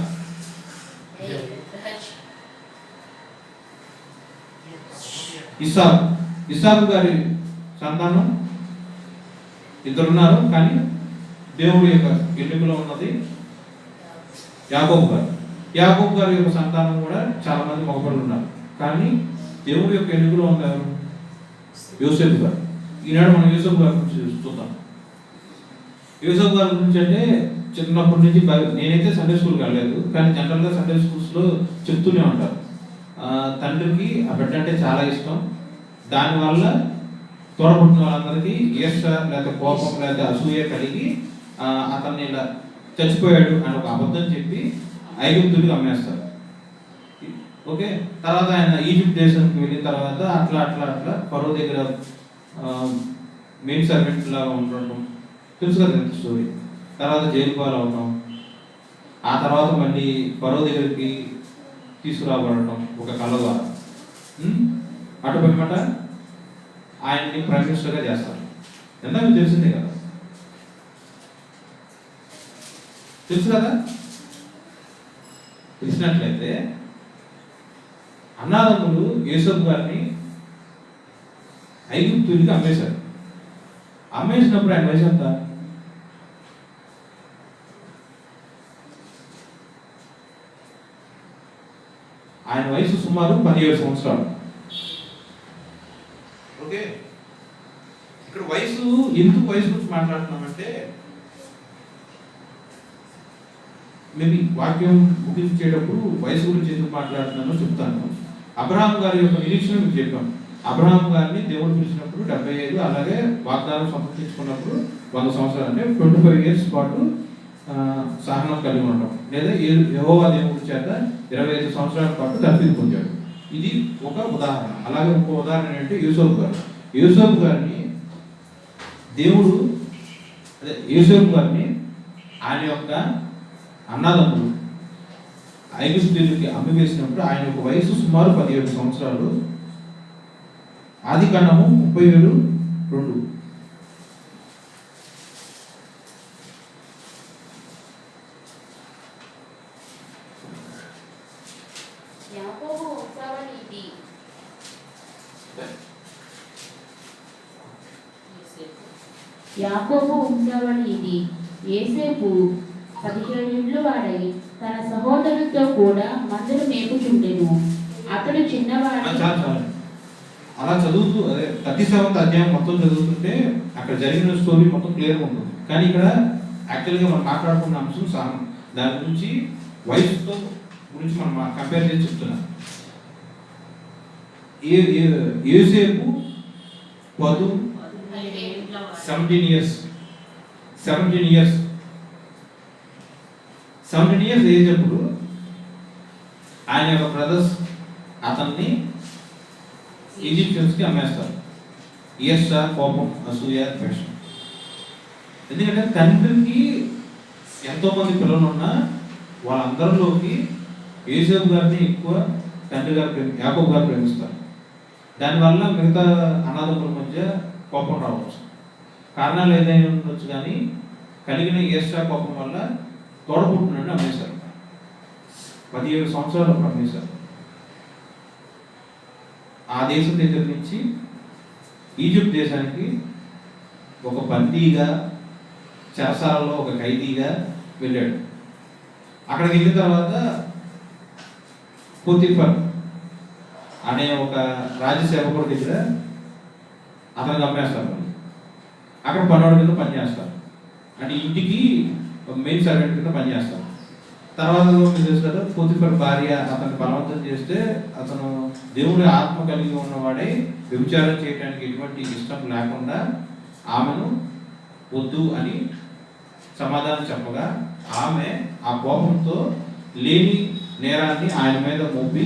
ఇస్సాకు గారి సంతానం ఇద్దరున్నారు, కానీ దేవుడి యొక్క ఎన్నికలో ఉన్నది యాకోబు గారు. యాకోబు గారి యొక్క సంతానం కూడా చాలా మంది మగపిల్లలు ఉన్నారు, కానీ దేవుడి యొక్క ఎన్నికలో ఉన్నారు యోసేపు గారు. ఈనాడు మనం యోసేపు గారి గురించి చూస్తున్నాం. యోసేపు గారి గురించి అంటే చిన్నప్పటి నుంచి నేనైతే సండే స్కూల్కి వెళ్ళలేదు, కానీ జనరల్గా సండే స్కూల్స్లో చెప్తూనే ఉంటారు. తండ్రికి ఆ బిడ్డ అంటే చాలా ఇష్టం. దానివల్ల తోడబుట్టిన వాళ్ళందరికీ ఈర్ష లేకపోతే కోపం లేకపోతే అసూయ కలిగి అతన్ని ఇలా చచ్చిపోయాడు అని ఒక అబద్ధం చెప్పి ఐగుప్తుడికి అమ్మేస్తారు. ఓకే, తర్వాత ఆయన ఈజిప్ట్ దేశానికి వెళ్ళిన తర్వాత అట్లా అట్లా అట్లా ఫరో దగ్గర మెయిన్ సర్వెంట్ లాగా ఉండటం తెలుసు కదా స్టోరీ. తర్వాత జైలు పాలు అవటం, ఆ తర్వాత మళ్ళీ ఫరో దగ్గరికి తీసుకురాబడటం ఒక కళ ద్వారా. అటుపన్నమాట ఆయన్ని ప్రైమ్ మినిస్టర్గా చేస్తారు. ఎంత మీకు తెలిసిందే కదా, తెలుసు కదా. తెలిసినట్లయితే అన్నాదమ్ములు యోసేపు గారిని ఐగుప్తుడికి అమ్మేశారు. అమ్మేసినప్పుడు ఆయన వయసు ఎంత? ఆయన వయసు సుమారు 17 సంవత్సరాలు. ఓకే, ఇక్కడ వయసు ఎందుకు వయసు గురించి మాట్లాడుతున్నామంటే, మేబీ వాక్యం ముగించేటప్పుడు వయసు గురించి ఎందుకు మాట్లాడుతున్నానో చెప్తాను. అబ్రహాం గారి యొక్క నిరీక్షణ మీకు చెప్పాను. అబ్రహాం గారిని దేవుడు పిలిచినప్పుడు 75, అలాగే వాగ్దానం సమర్పించుకున్నప్పుడు 100 సంవత్సరాలు, అంటే 25 years పాటు సహనం కలిగి ఉండడం, లేదా యెహోవా దేవుడి చేత 25 సంవత్సరాల పాటు తర్ఫీదు పొందాడు. ఇది ఒక ఉదాహరణ. అలాగే ఇంకో ఉదాహరణ ఏంటంటే యోసేపు గారిని దేవుడు యోసేపు గారిని ఆయన యొక్క అన్నదమ్ములు ఐగుప్తుడికి అమ్మివేసినప్పుడు ఆయన యొక్క వయసు సుమారు 17 సంవత్సరాలు. ఆదికాండము 37:2. యాకోబు వంశావళి ఇది. యోసేపు 17 ఏళ్ల వాడై తన సహోదరులతో కూడా మందలు మేపుచుండెను. అతడు చిన్నవాడు. అలా చదువుతూ అదే 37వ అధ్యాయం మొత్తం చదువుతుంటే అక్కడ జరిగిన స్టోరీ మొత్తం క్లియర్గా ఉంటుంది. కానీ ఇక్కడ యాక్చువల్గా మనం మాట్లాడుకున్న అంశం దాని గురించి వయసుతో గురించి మనం కంపేర్ చేసి చెప్తున్నాం. యోసేపు 17 years 17 years ఏజ్ అప్పుడు ఆయన యొక్క బ్రదర్స్ అతన్ని ఈజిప్షియన్స్కి అమ్మేస్తారు. ఈర్ష, కోపం, అసూయ, ద్వేషం. ఎందుకంటే తండ్రికి ఎంతోమంది పిల్లలు ఉన్నా వాళ్ళందరిలోకి యోసేపు గారిని ఎక్కువ తండ్రి గారు యాకోబు గారు ప్రేమిస్తారు. దానివల్ల మిగతా అన్నదమ్ముల మధ్య కోపం రావచ్చు. కారణాలు ఏదైనా ఉండొచ్చు, కానీ కలిగిన ఈర్ష, కోపం వల్ల తోడబుట్టినట్టు అమ్మేశారు. 17 సంవత్సరాలు అమ్మేశారు. ఆ దేశం దగ్గర నుంచి ఈజిప్ట్ దేశానికి ఒక బందీగా, చెరసాలలో ఒక ఖైదీగా వెళ్ళాడు. అక్కడికి వెళ్ళిన తర్వాత పోతిఫర్ అనే ఒక రాజసేవకుడి దగ్గర అతనికి అమ్మేస్తారు. అక్కడ పనివాడి కింద పనిచేస్తారు, అంటే ఇంటికి మెయిన్ సర్వెంట్ కింద పనిచేస్తారు. తర్వాత మీరు తెలుసు కదా, పోతిఫర్ భార్య అతన్ని బలవంతం చేస్తే అతను దేవుడి ఆత్మ కలిగి ఉన్నవాడై వ్యభిచారం చేయడానికి ఎటువంటి ఇష్టం లేకుండా ఆమెను వద్దు అని సమాధానం చెప్పగా ఆమె ఆ కోపంతో లేని నేరాన్ని ఆయన మీద మోపి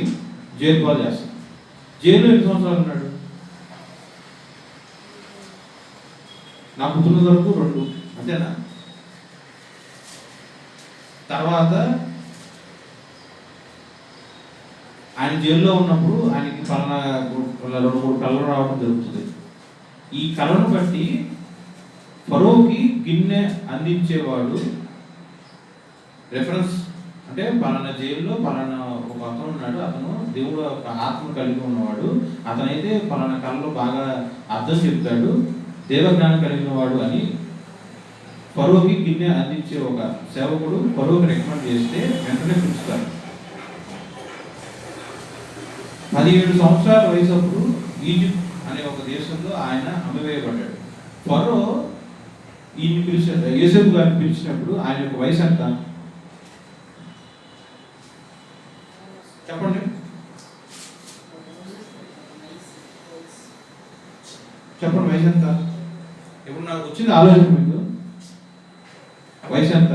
జైలు పాలు చేస్తాడు. జైలు 8 సంవత్సరాలు ఉన్నాడు. నాకు గుర్తున్న వరకు 2, అంతేనా? తర్వాత ఆయన జైల్లో ఉన్నప్పుడు ఆయనకి పలానా 2-3 కళలు రావడం జరుగుతుంది. ఈ కళను బట్టి ఫరోకి గిన్నె అందించేవాడు రెఫరెన్స్, అంటే పలానా జైల్లో పలానా ఒక అతను ఉన్నాడు, అతను దేవుడు ఒక ఆత్మ కలిగి ఉన్నవాడు, అతనైతే పలానా కళలో బాగా అర్థం చెప్తాడు, దేవజ్ఞానం కలిగిన వాడు అని ఫరోకి గిన్నె అందించే ఒక సేవకుడు ఫరోకి రికమెండ్ చేస్తే వెంటనే పిలుస్తారు. 17 సంవత్సరాల వయసు అప్పుడు ఈజిప్ట్ అనే ఒక దేశంలో ఆయన అమ్మివేయబడ్డాడు. ఫరో ఈయన యోసేపు గారిని పిలిచినప్పుడు ఆయన యొక్క వయసు ఎంత చెప్పండి? చెప్పండి వయసు ఎంత? ఇప్పుడు నాకు వచ్చింది ఆలోచన, మీకు వయసు ఎంత?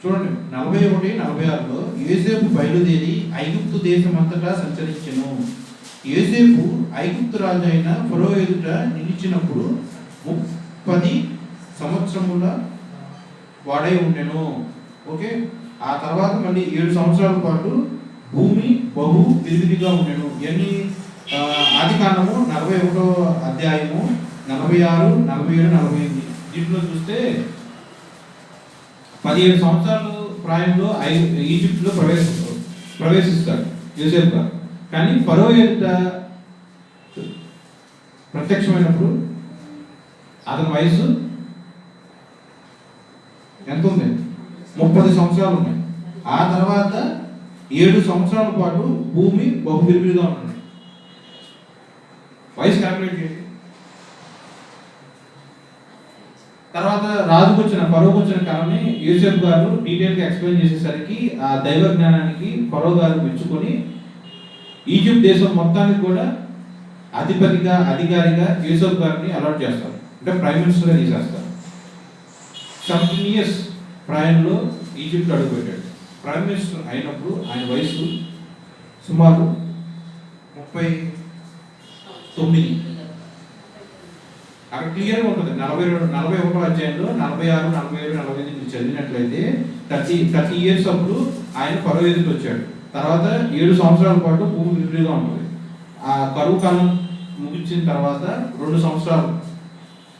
చూడండి, 41-46లో యోసేపు బయలుదేరి ఐగుప్తు దేశం అంతటా సంచరించెను. యోసేపు ఐగుప్తు రాజు అయిన ఫరో ఎదుట నిలిచినప్పుడు 30 సంవత్సరముల వాడై ఉండెను. ఓకే, ఆ తర్వాత మళ్ళీ 7 సంవత్సరాల పాటు భూమి బహు విరివిరిగా ఉండెను. ఇవన్నీ ఆదికాండము 41వ అధ్యాయము 46, 47, 48. దీంట్లో చూస్తే 17 సంవత్సరాలు ప్రాయంలో ఈజిప్ట్లో ప్రవేశిస్తాడు యోసేపు గారు. కానీ ఫరో ఎదుట ప్రత్యక్షమైనప్పుడు అతని వయసు ఎంత ఉంది? 30 సంవత్సరాలు ఉన్నాయి. ఆ తర్వాత 7 సంవత్సరాల పాటు భూమి బహు విరివిగా ఉంటుంది. వయసు క్యాల్కులేట్ చేయండి. తర్వాత రాజుకు వచ్చిన ఫరోకు వచ్చిన కాలాన్ని యోసేపు గారు డీటెయిల్గా ఎక్స్ప్లెయిన్ చేసేసరికి ఆ దైవ జ్ఞానానికి ఫరో గారు మెచ్చుకొని ఈజిప్ట్ దేశం మొత్తానికి కూడా అధికారిగా యోసేపు గారిని అలాట్ చేస్తారు, అంటే ప్రైమ్ మినిస్టర్గా తీసేస్తారు. 17 years ప్రాయంలో ఈజిప్ట్ అడుగుపెట్టాడు. ప్రైమ్ మినిస్టర్ అయినప్పుడు ఆయన వయసు సుమారు 39. అక్కడ క్లియర్గా ఉంటుంది. 41వ అధ్యాయంలో 46, 47, 48 మీరు చదివినట్లయితే 30 years అప్పుడు ఆయన ఫరో ఎదుటి వచ్చాడు. తర్వాత 7 సంవత్సరాల పాటు భూమి విరివిగా ఉంటుంది. ఆ కరువు కాలం ముగించిన తర్వాత 2 సంవత్సరాలు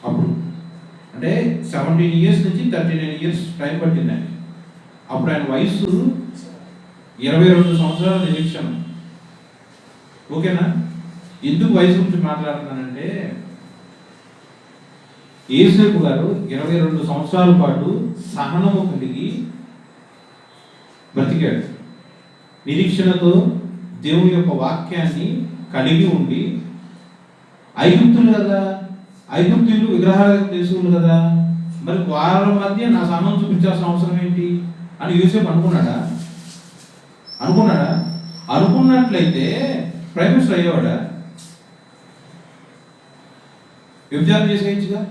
అప్పుడు, అంటే 17 years నుంచి 39 years టైం పట్టింది ఆయన. అప్పుడు ఆయన వయసు 22 సంవత్సరాల నిరీక్షణ. ఓకేనా? ఎందుకు వయసు గురించి మాట్లాడుతున్నానంటే, యోసేపు గారు 22 సంవత్సరాల పాటు సహనము కలిగి బ్రతికాడు. నిరీక్షణతో దేవుని యొక్క వాక్యాన్ని కలిగి ఉండి, ఐగుప్తులు కదా, ఐగుప్తులు విగ్రహాల దేశములు కదా, మరి వారి మధ్య నా సహనం చూపించాల్సిన అవసరం ఏంటి అని యోసేపు అనుకున్నాడా? అనుకున్నట్లయితే ప్రైమ్ మినిస్టర్ అయ్యేవాడా? వ్యభిచారం చేసేయచ్చుగా.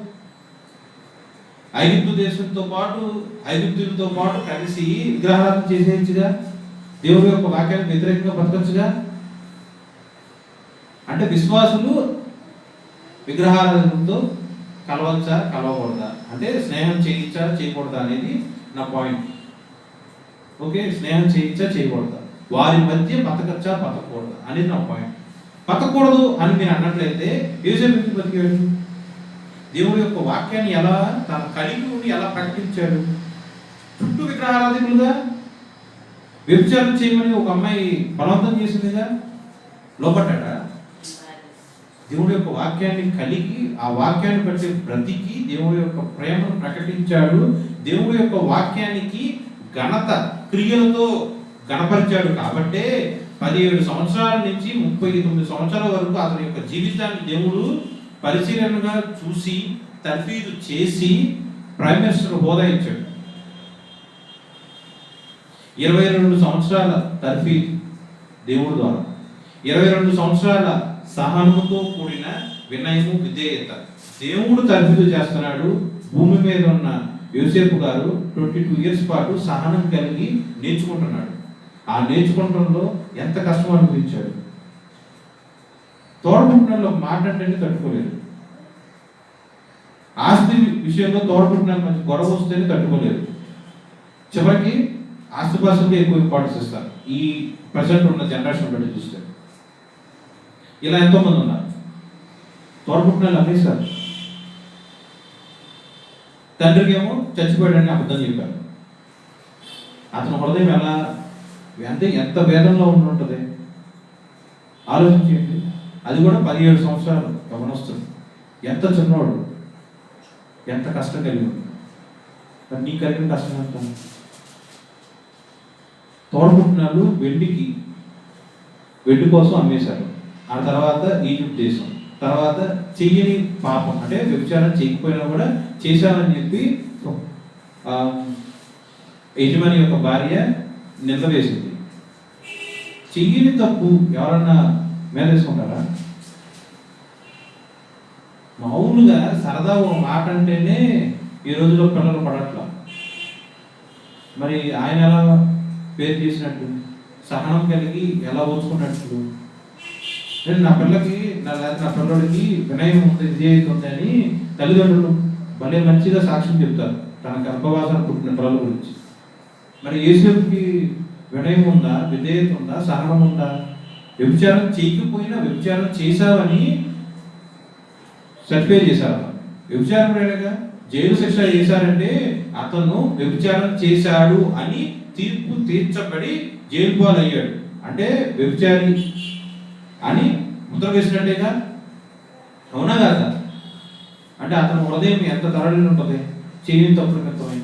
ఐగుప్తులతో పాటు కలిసి విగ్రహాలను చేసేయచ్చుగా. దేవుడి యొక్క వాక్యానికి వ్యతిరేకంగా బతకచ్చుగా. అంటే విశ్వాసులు విగ్రహాలతో కలవచ్చా కలవకూడదా, అంటే స్నేహం చేయొచ్చా చేయకూడదా అనేది నా పాయింట్. ఓకే, స్నేహం చేయొచ్చా చేయకూడదా, వారి మధ్య బతకచ్చా బతకూడదా అనేది నా పాయింట్. బతకూడదు అని మీరు అన్నట్లయితే యోసేపు బతికాడు. దేవుడి యొక్క వాక్యాన్ని ఎలా తన కలిగి ఉండి ఎలా ప్రకటించాడు? చుట్టూ విగ్రహారాధికులుగా వ్యభిచారం చేయమని ఒక అమ్మాయి బలవంతం చేసిందిగా, లోపడ్డా? దేవుడి యొక్క వాక్యాన్ని కలిగి ఆ వాక్యాన్ని బట్టి బ్రతికి దేవుడి యొక్క ప్రేమను ప్రకటించాడు. దేవుడి యొక్క వాక్యానికి ఘనత క్రియలతో గణపరిచాడు. కాబట్టే 17 సంవత్సరాల నుంచి 39 సంవత్సరాల వరకు అతని యొక్క జీవితాన్ని దేవుడు పరిశీలనగా చూసి తర్ఫీదు చేసి ప్రైమ్ మినిస్టర్ హోదా ఇచ్చాడు. 22 సంవత్సరాల తర్ఫీదు దేవుడి ద్వారా. 22 సంవత్సరాల సహనముతో కూడిన వినయము, విధేయత దేవుడు తర్ఫీదు చేస్తున్నాడు. భూమి మీద ఉన్న యోసేపు గారు 22 ఇయర్స్ పాటు సహనం కలిగి నేర్చుకుంటున్నాడు. ఆ నేర్చుకుంటంలో ఎంత కష్టం అనిపించాడు. తోడబుట్టినలో మాట అంటే తట్టుకోలేదు. ఆస్తి విషయంలో తోడబుట్టిన మంచి గొడవ వస్తేనే తట్టుకోలేదు. చివరికి ఆస్తిపాస్తులకి ఎక్కువ ఇంపార్టెన్స్ ఇస్తారు ఈ ప్రజెంట్ ఉన్న జనరేషన్ బట్టి చూస్తే. ఇలా ఎంతోమంది ఉన్నారు. తోడబుట్టిన అమ్మేశారు. తండ్రికి ఏమో చచ్చిపోయాడని అబద్ధం చెప్పారు. అతని హృదయం ఎలా ఎంత వేదంలో ఉంటుంటుంది ఆలోచించేయండి. అది కూడా 17 సంవత్సరాలు గమనిస్తుంది. ఎంత చిన్నవాడు, ఎంత కష్టం కలిగి ఉంది. మరి నీకు కలిగిన కష్టం ఎంత? తోడబుట్టినాలు వెండి కోసం అమ్మేశారు. ఆ తర్వాత ఈజిప్ట్ దేశం, తర్వాత చెయ్యని పాపం అంటే వ్యభిచారం చేయకపోయినా కూడా చేశామని చెప్పి యజమాని యొక్క భార్య నింద వేసింది. చెయ్యని తప్పు ఎవరన్నా మేలేసుకుంటారా? మామూలుగా సరదా ఒక మాట అంటేనే ఈ రోజులో పిల్లలు పడట్లా. మరి ఆయన ఎలా పేరు చేసినట్టు, సహనం కలిగి ఎలా ఓచుకున్నట్లు. నేను నా పిల్లడికి వినయం ఉంది, విజేత ఉంది అని తల్లిదండ్రులు భలే మంచిగా సాక్ష్యం చెప్తారు తన గర్భవాసన పుట్టిన పిల్లల గురించి. మరి యేసేపుకి వినయం ఉందా, విధేయత ఉందా, సహనం ఉందా? వ్యభిచారం చేయకపోయినా వ్యభిచారం చేశావని సర్టిఫై చేశారు. వ్యభిచారం లేగా జైలు శిక్ష చేశారంటే అతను వ్యభిచారం చేశాడు అని తీర్పు తీర్చబడి జైలు పాలు అయ్యాడు. అంటే వ్యభిచారి అని ముద్ర వేసినట్టేగా, అవునా కాదా? అంటే అతని హృదయం ఎంత తరలి ఉంటుంది చేయని తప్పుడు నిమిత్తమై.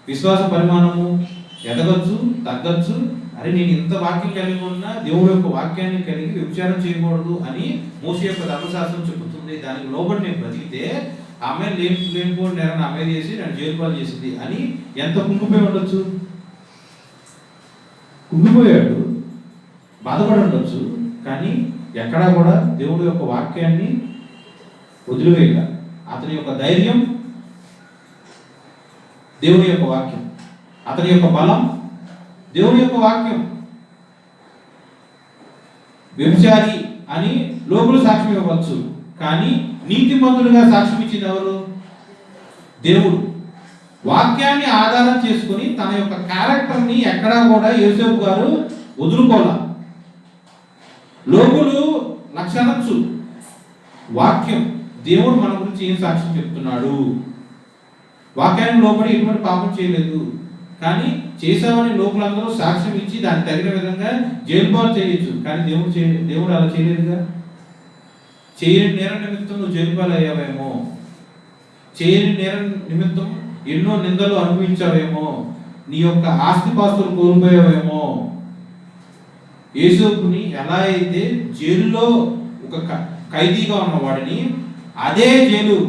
విశ్వాస పరిమాణము ఎదగచ్చు, తగ్గచ్చు. అరే నేను ఇంత వాక్యం కలిగి ఉన్నా దేవుడు యొక్క వాక్యాన్ని కలిగి వ్యభిచారం చేయకూడదు అని మోషే యొక్క ధర్మశాస్త్రం చెబుతుంది. దానికి లోబడి నేను బ్రతికితే ఆమె లేనిపోయిన నేరాన్ని ఆమె చేసి నన్ను జైలు పాలు చేసింది అని ఎంత కుంగిపోయి ఉండొచ్చు. కుంగిపోయాడు, బాధపడి ఉండొచ్చు. కానీ ఎక్కడా కూడా దేవుడి యొక్క వాక్యాన్ని వదిలివేయక అతని యొక్క ధైర్యం దేవుని యొక్క వాక్యం, అతని యొక్క బలం దేవుని యొక్క వాక్యం. వ్యభిచారి అని లోకులు సాక్ష్యం ఇవ్వచ్చు, కానీ నీతిమంతులుగా సాక్ష్యం ఇచ్చింది ఎవరు? దేవుడు. వాక్యాన్ని ఆధారం చేసుకుని తన యొక్క క్యారెక్టర్ని ఎక్కడా కూడా యోసేపు గారు వదులుకోలే. లోకులు లక్షణచ్చు, వాక్యం దేవుడు మన గురించి ఏం సాక్ష్యం చెప్తున్నాడు. వాక్యాన్ని లోపడి ఎటువంటి పాపం చేయలేదు, కానీ చేసామని లోకులందరూ సాక్ష్యం ఇచ్చి దానికి తగిన విధంగా జైలు పాలు చేయొచ్చు. కానీ దేవుడు అలా చేయలేదుగా. చేయని నేర నిమిత్తం నువ్వు జైలు పాలు అయ్యావేమో, చేయని నేర నిమిత్తం ఎన్నో నిందలు అనుభవించావేమో, నీ యొక్క ఆస్తిపాస్తులు కోల్పోయావేమో. యేసేపుని ఎలా అయితే జైలులో ఒక ఖైదీగా ఉన్నవాడిని అదే జైలు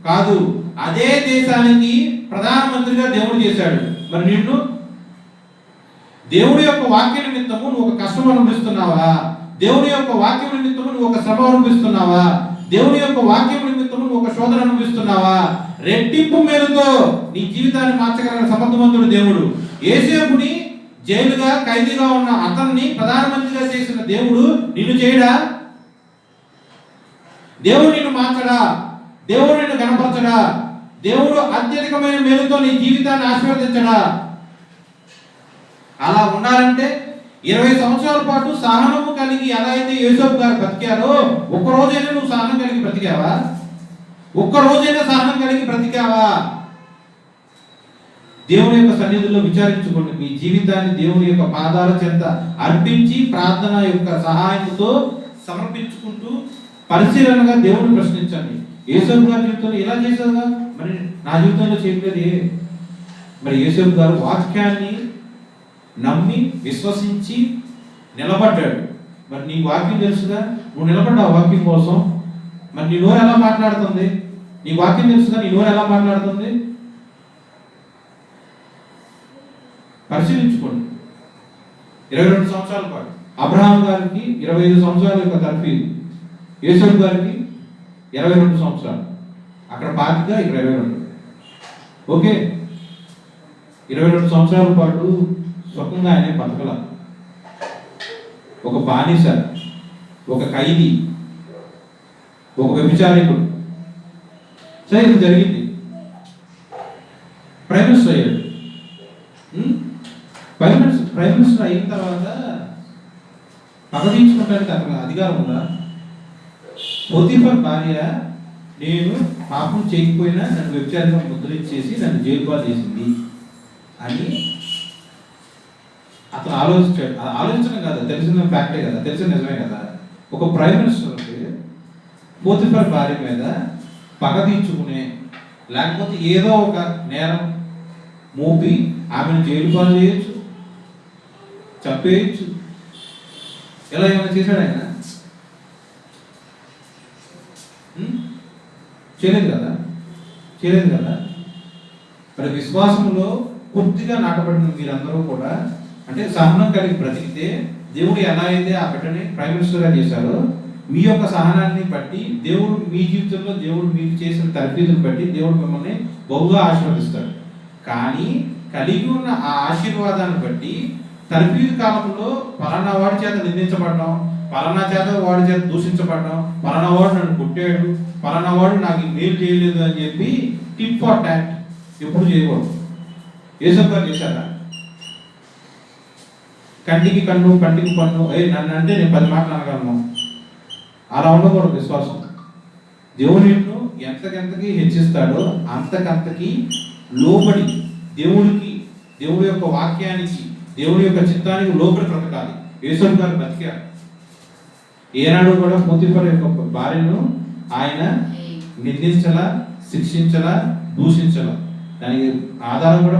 కాదు అదే దేశానికి ప్రధానమంత్రిగా దేవుడు చేశాడు. మరి నిన్ను దేవుడి యొక్క వాక్య నిమిత్తము నువ్వు ఒక కష్టం అనుభవిస్తున్నావా? దేవుడి యొక్క వాక్యం నిమిత్తము నువ్వు ఒక శ్రమ అనుభవిస్తున్నావా? దేవుడి యొక్క వాక్యం నిమిత్తము నువ్వు ఒక శోధన అనుభవిస్తున్నావా? రెట్టింపు మేలుతో నీ జీవితాన్ని మార్చగలిగిన సమర్థవంతుడు దేవుడు. యేసేపుని జైలుగా ఖైదీగా ఉన్న అతన్ని ప్రధానమంత్రిగా చేసిన దేవుడు నిన్ను చేయడా? దేవుడు నిన్ను మార్చడా? దేవుడు నిన్ను కనపరచడా? దేవుడు అత్యధికమైన మేలుతో నీ జీవితాన్ని ఆశీర్వదించడా? అలా ఉండాలంటే 20 సంవత్సరాల పాటు సహనము కలిగి ఎలా అయితే యోసేపు గారు బ్రతికారో ఒక్కరోజైనా నువ్వు సహనం కలిగి బ్రతికావా? ఒక్కరోజైనా సహనం కలిగి బ్రతికావా? దేవుని యొక్క సన్నిధిలో విచారించుకోండి. మీ జీవితాన్ని దేవుని యొక్క పాదాల చెంత అర్పించి ప్రార్థన యొక్క సహాయంతో సమర్పించుకుంటూ పరిశీలనగా దేవుని ప్రశ్నించండి. యేసేపు గారి జీవితంలో ఇలా చేశావుగా, మరి నా జీవితంలో చేయలేదు. మరి యేసేపు గారు వాక్యాన్ని నమ్మి విశ్వసించి నిలబడ్డాడు. మరి నీ వాక్యం తెలుసుగా, నువ్వు నిలబడ్డావు వాక్యం కోసం. మరి నీ నోరు ఎలా మాట్లాడుతుంది? నీ వాక్యం తెలుసుగా, నీ నోరు ఎలా మాట్లాడుతుంది? పరిశీలించుకోండి. 22 సంవత్సరాల పాటు అబ్రహాం గారికి 25 సంవత్సరాల యొక్క తర్ఫీదు, యేసపు గారికి 22 సంవత్సరాలు. అక్కడ బాధ్యత ఇక్కడ 22. ఓకే, 22 సంవత్సరాల పాటు సుఖంగా ఆయన బతకల. ఒక బానిస, ఒక ఖైదీ, ఒక వ్యభిచారికుడు. సరే, ఇది జరిగింది. ప్రైమ్ మినిస్టర్ అయ్యాడు. ప్రైమ్ మినిస్టర్ అయిన తర్వాత పగ తీర్చుకోవడానికి అతను అధికారం ఉందా? పోతీఫర్ భార్య నేను పాపం చేయకపోయినా నన్ను వ్యభిచారంగా ముద్రించేసి నన్ను జైలు పాలు చేసింది అని అతను ఆలోచించాడు. ఆలోచించడం కదా, తెలిసిన ఫ్యాక్టే కదా, తెలిసిన నిజమే కదా. ఒక ప్రైమ్ మినిస్టర్కి పోతీఫర్ భార్య మీద పగ తీర్చుకునే, లేకపోతే ఏదో ఒక నేరం మోపి ఆమెను జైలు పాలు చేయొచ్చు, చంపేయచ్చు. ఎలా ఏమైనా చేశాడు ఆయన? చేయలేదు కదా, చేయలేదు కదా. మరి విశ్వాసంలో పూర్తిగా నాటబడిన మీరందరూ కూడా, అంటే సహనం కలిగి బ్రతికితే దేవుడు ఎలా అయితే ఆ బిడ్డని ప్రైమ్ మినిస్టర్గా చేశారో, మీ యొక్క సహనాన్ని బట్టి దేవుడు మీ జీవితంలో దేవుడు మీకు చేసిన తర్ఫీదును బట్టి దేవుడు మిమ్మల్ని బహుగా ఆశీర్వదిస్తాడు. కానీ కలిగి ఉన్న ఆ ఆశీర్వాదాన్ని బట్టి తర్ఫీదు కాలంలో పలానా వాడి చేత నిందించబడడం, పలానా చేత వాడి చేత దూషించబడడం, పలానా వాడు నన్ను కొట్టాడు, పలానా వాడు నాకు మేలు చేయలేదు అని చెప్పి టిప్ ఫర్ టాట్ ఎప్పుడు చేయకూడదు. యేసప్ప గారు చేశారా? కంటికి కన్ను, కంటికి పన్ను, నన్ను అంటే నేను 10 మాటలు అనగలను. అలా ఉండకూడదు విశ్వాసం. దేవుడు నిన్ను ఎంతకెంతకి హెచ్చిస్తాడో అంతకంతకి లోబడి దేవుడికి, దేవుడి యొక్క వాక్యానికి, దేవుడి యొక్క చిత్తానికి లోబడి బ్రతకాలి. యేసప్ప గారు బ్రతికారు. ఏనాడు కూడా పోతీఫర్ యొక్క భార్యను ఆయన నిందించలా, శిక్షించలా, దూషించలా. దానికి ఆధారం కూడా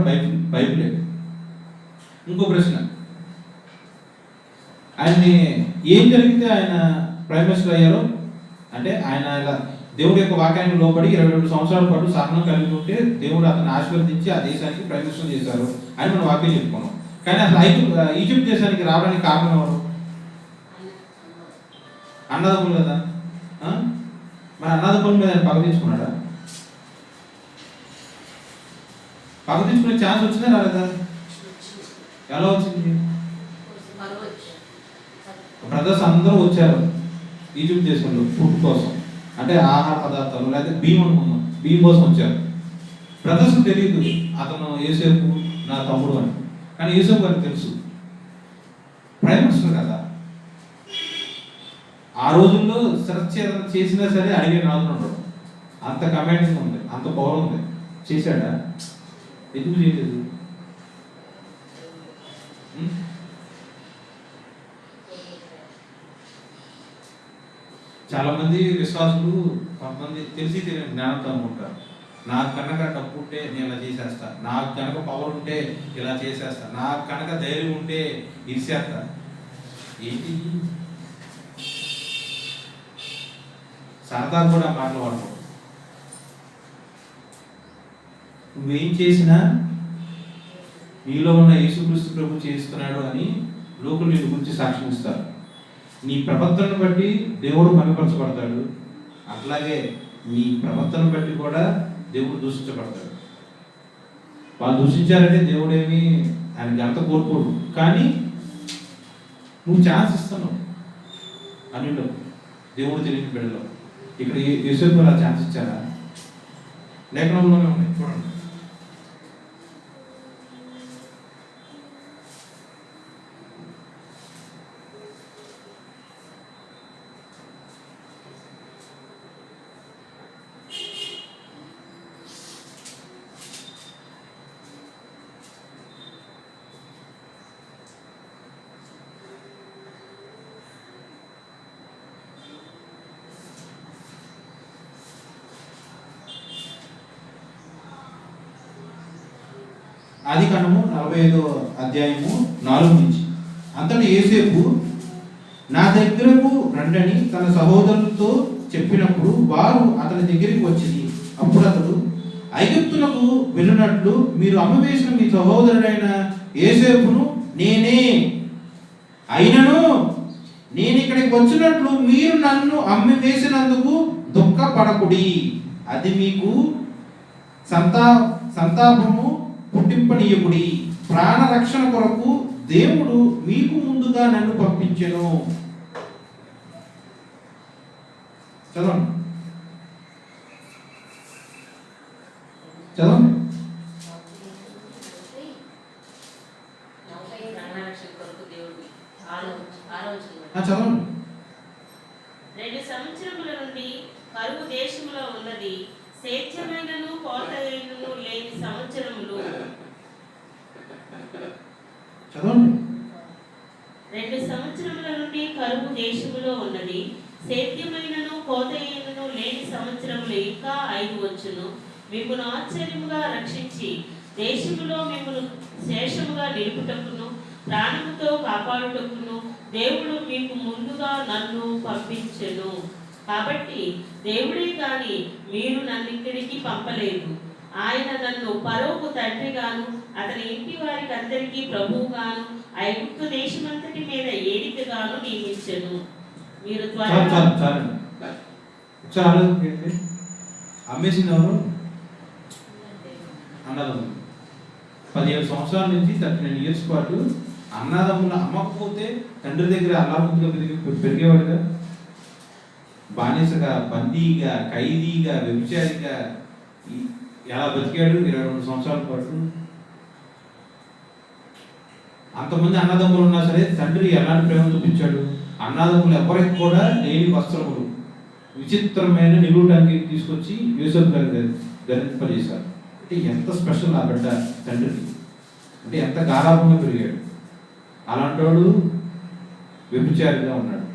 బైబిలే. ఇంకో ప్రశ్న, ఆయన్ని ఏం జరిగితే ఆయన ప్రైమ్ మినిస్టర్ అయ్యారో? అంటే ఆయన ఇలా దేవుడి యొక్క వాక్యానికి లోబడి 22 సంవత్సరాల పాటు సహనం కలిగి ఉంటే దేవుడు అతను ఆశీర్వదించి ఆ దేశానికి ప్రైమ్ మినిస్టర్ చేశారు అని మనం వాక్యం చెప్పుకున్నాం. కానీ అసలు ఈజిప్ట్ దేశానికి రావడానికి కారణం ఎవరు? అన్నదమ్ములు కదా. మరి అన్నదమ్ముల మీద ఆయన పగ తీసుకున్నాడా? పగ తీసుకునే ఛాన్స్ వచ్చిందా రాలేదా? ఎలా వచ్చింది? బ్రదర్స్ అందరూ వచ్చారు ఈజిప్ట్ దేశంలో ఫుడ్ కోసం, అంటే ఆహార పదార్థాలు, లేదా బియ్యం అనుకున్నాం, బియ్యం కోసం వచ్చారు. బ్రదర్స్ తెలియదు అతను యేసేపు నా తమ్ముడు అని. కానీ యేసేపు గారికి తెలుసు, ప్రైమ్ మినిస్టర్ కదా. ఆ రోజుల్లో సెర్చ్ చేసినా సరే అడిగే రాజులు ఉండడు. అంత కమాండింగ్ ఉంది, అంత పవర్ ఉంది. చేశాడా? ఎందుకు చేయలేదు? చాలా మంది విశ్వాసులు, కొంతమంది తెలిసి తెలియని జ్ఞానంతో అనుకుంటారు, నాకు కనుక డబ్బు ఉంటే నేను ఇలా చేసేస్తా, నాకు కనుక పవర్ ఉంటే ఇలా చేసేస్తా, నాకు కనుక ధైర్యం ఉంటే ఇరిసేస్తా. ఏంటి సరదా కూడా మాటలు వాడుకో. నువ్వేం చేసినా నీలో ఉన్న యేసుక్రీస్తు ప్రభు చేస్తున్నాడు అని లోకులు నీ గురించి సాక్ష్యం ఇస్తారు. నీ ప్రవర్తనను బట్టి దేవుడు మహిమపరచబడతాడు, అట్లాగే నీ ప్రవర్తనను బట్టి కూడా దేవుడు దూషించబడతాడు. వాళ్ళు దూషించారంటే దేవుడేమి ఆయన ఘనత కోరుకోడు, కానీ నువ్వు ఛాన్స్ ఇస్తున్నావు అన్నిలో, దేవుడు తెలియని బిడ్డలో. ఇక్కడ యేసేపు ఆ ఛాన్స్ ఇచ్చారా? లేఖనంలోనే ఉన్నాయి, చూడండి. ఆదికాండము 45:4 నుంచి. అంతటి యోసేపు నా దగ్గరకు రండని తన సహోదరులతో చెప్పినప్పుడు వారు అతని దగ్గరికి వచ్చింది. అప్పుడు అతడు, ఐగుప్తులకు వెళ్ళినట్లు మీరు అమ్మవేసిన మీ సహోదరుడైన యోసేపును నేనే అయినను నేను ఇక్కడికి వచ్చినట్లు మీరు నన్ను అమ్మి వేసినందుకు దుఃఖపడకుడి, అది మీకు సంతాపము పుట్టింపనీయకుడి. ప్రాణ రక్షణ కొరకు దేవుడు మీకు ముందుగా నన్ను పంపించెను. చదవండి చదవండి. చదవండి. 2 సంవత్సరముల నుండి కరువు దేశములో ఉన్నది, సేద్యమైనను కోతయైనను లేని సంవత్సరములు. చదవండి. 2 సంవత్సరముల నుండి కరువు దేశములో ఉన్నది, సేద్యమైనను కోతయైనను లేని సంవత్సరములు ఇంకా 5 వచ్చును. మిమ్మును ఆశ్చర్యముగా రక్షించి దేశములో మిమ్మును శేషముగా నిలుపుటకును ప్రాణముతో కాపాడుటకును దేవుడు మీకు ముందుగా నన్ను పంపించెను. కాబట్టి దేవుడే కాని మీరు నన్ను ఇక్కడికి పంపలేదు. ఆయన నన్ను ఫరోకు తండ్రిగాను అతని ఇంటి వారికి అందరికీ ప్రభువుగాను ఐగుప్తు దేశమంతటి మీద ఏలికగాను నియమించెను. మీరు త్వరగా అమ్మేసింది ఎవరు? అన్నదమ్ములు. 17 సంవత్సరాల నుంచి 39 ఇయర్స్ పాటు అన్నదమ్ములు అమ్మకపోతే తండ్రి దగ్గర అల్లాముద్దుగా పెరిగేవాడుగా, బానిసగా, బందీగా, ఖైదీగా, వ్యభిచారిగా ఎలా బతికాడు 22 సంవత్సరాల పాటు. అంతమంది అన్నదమ్ములు ఉన్నా సరే తండ్రి ఎలాంటి ప్రేమ చూపించాడు? అన్నదమ్ములు ఎవరికి కూడా లేని వస్త్రములు, విచిత్రమైన నిలువటానికి తీసుకొచ్చి యూసఫ్ గారు ధరింపజేశారు. అంటే ఎంత స్పెషల్ ఆ బిడ్డ తండ్రికి, అంటే ఎంత గారాభంగా పెరిగాడు. అలాంటోడు వ్యభిచారిగా ఉన్నాడు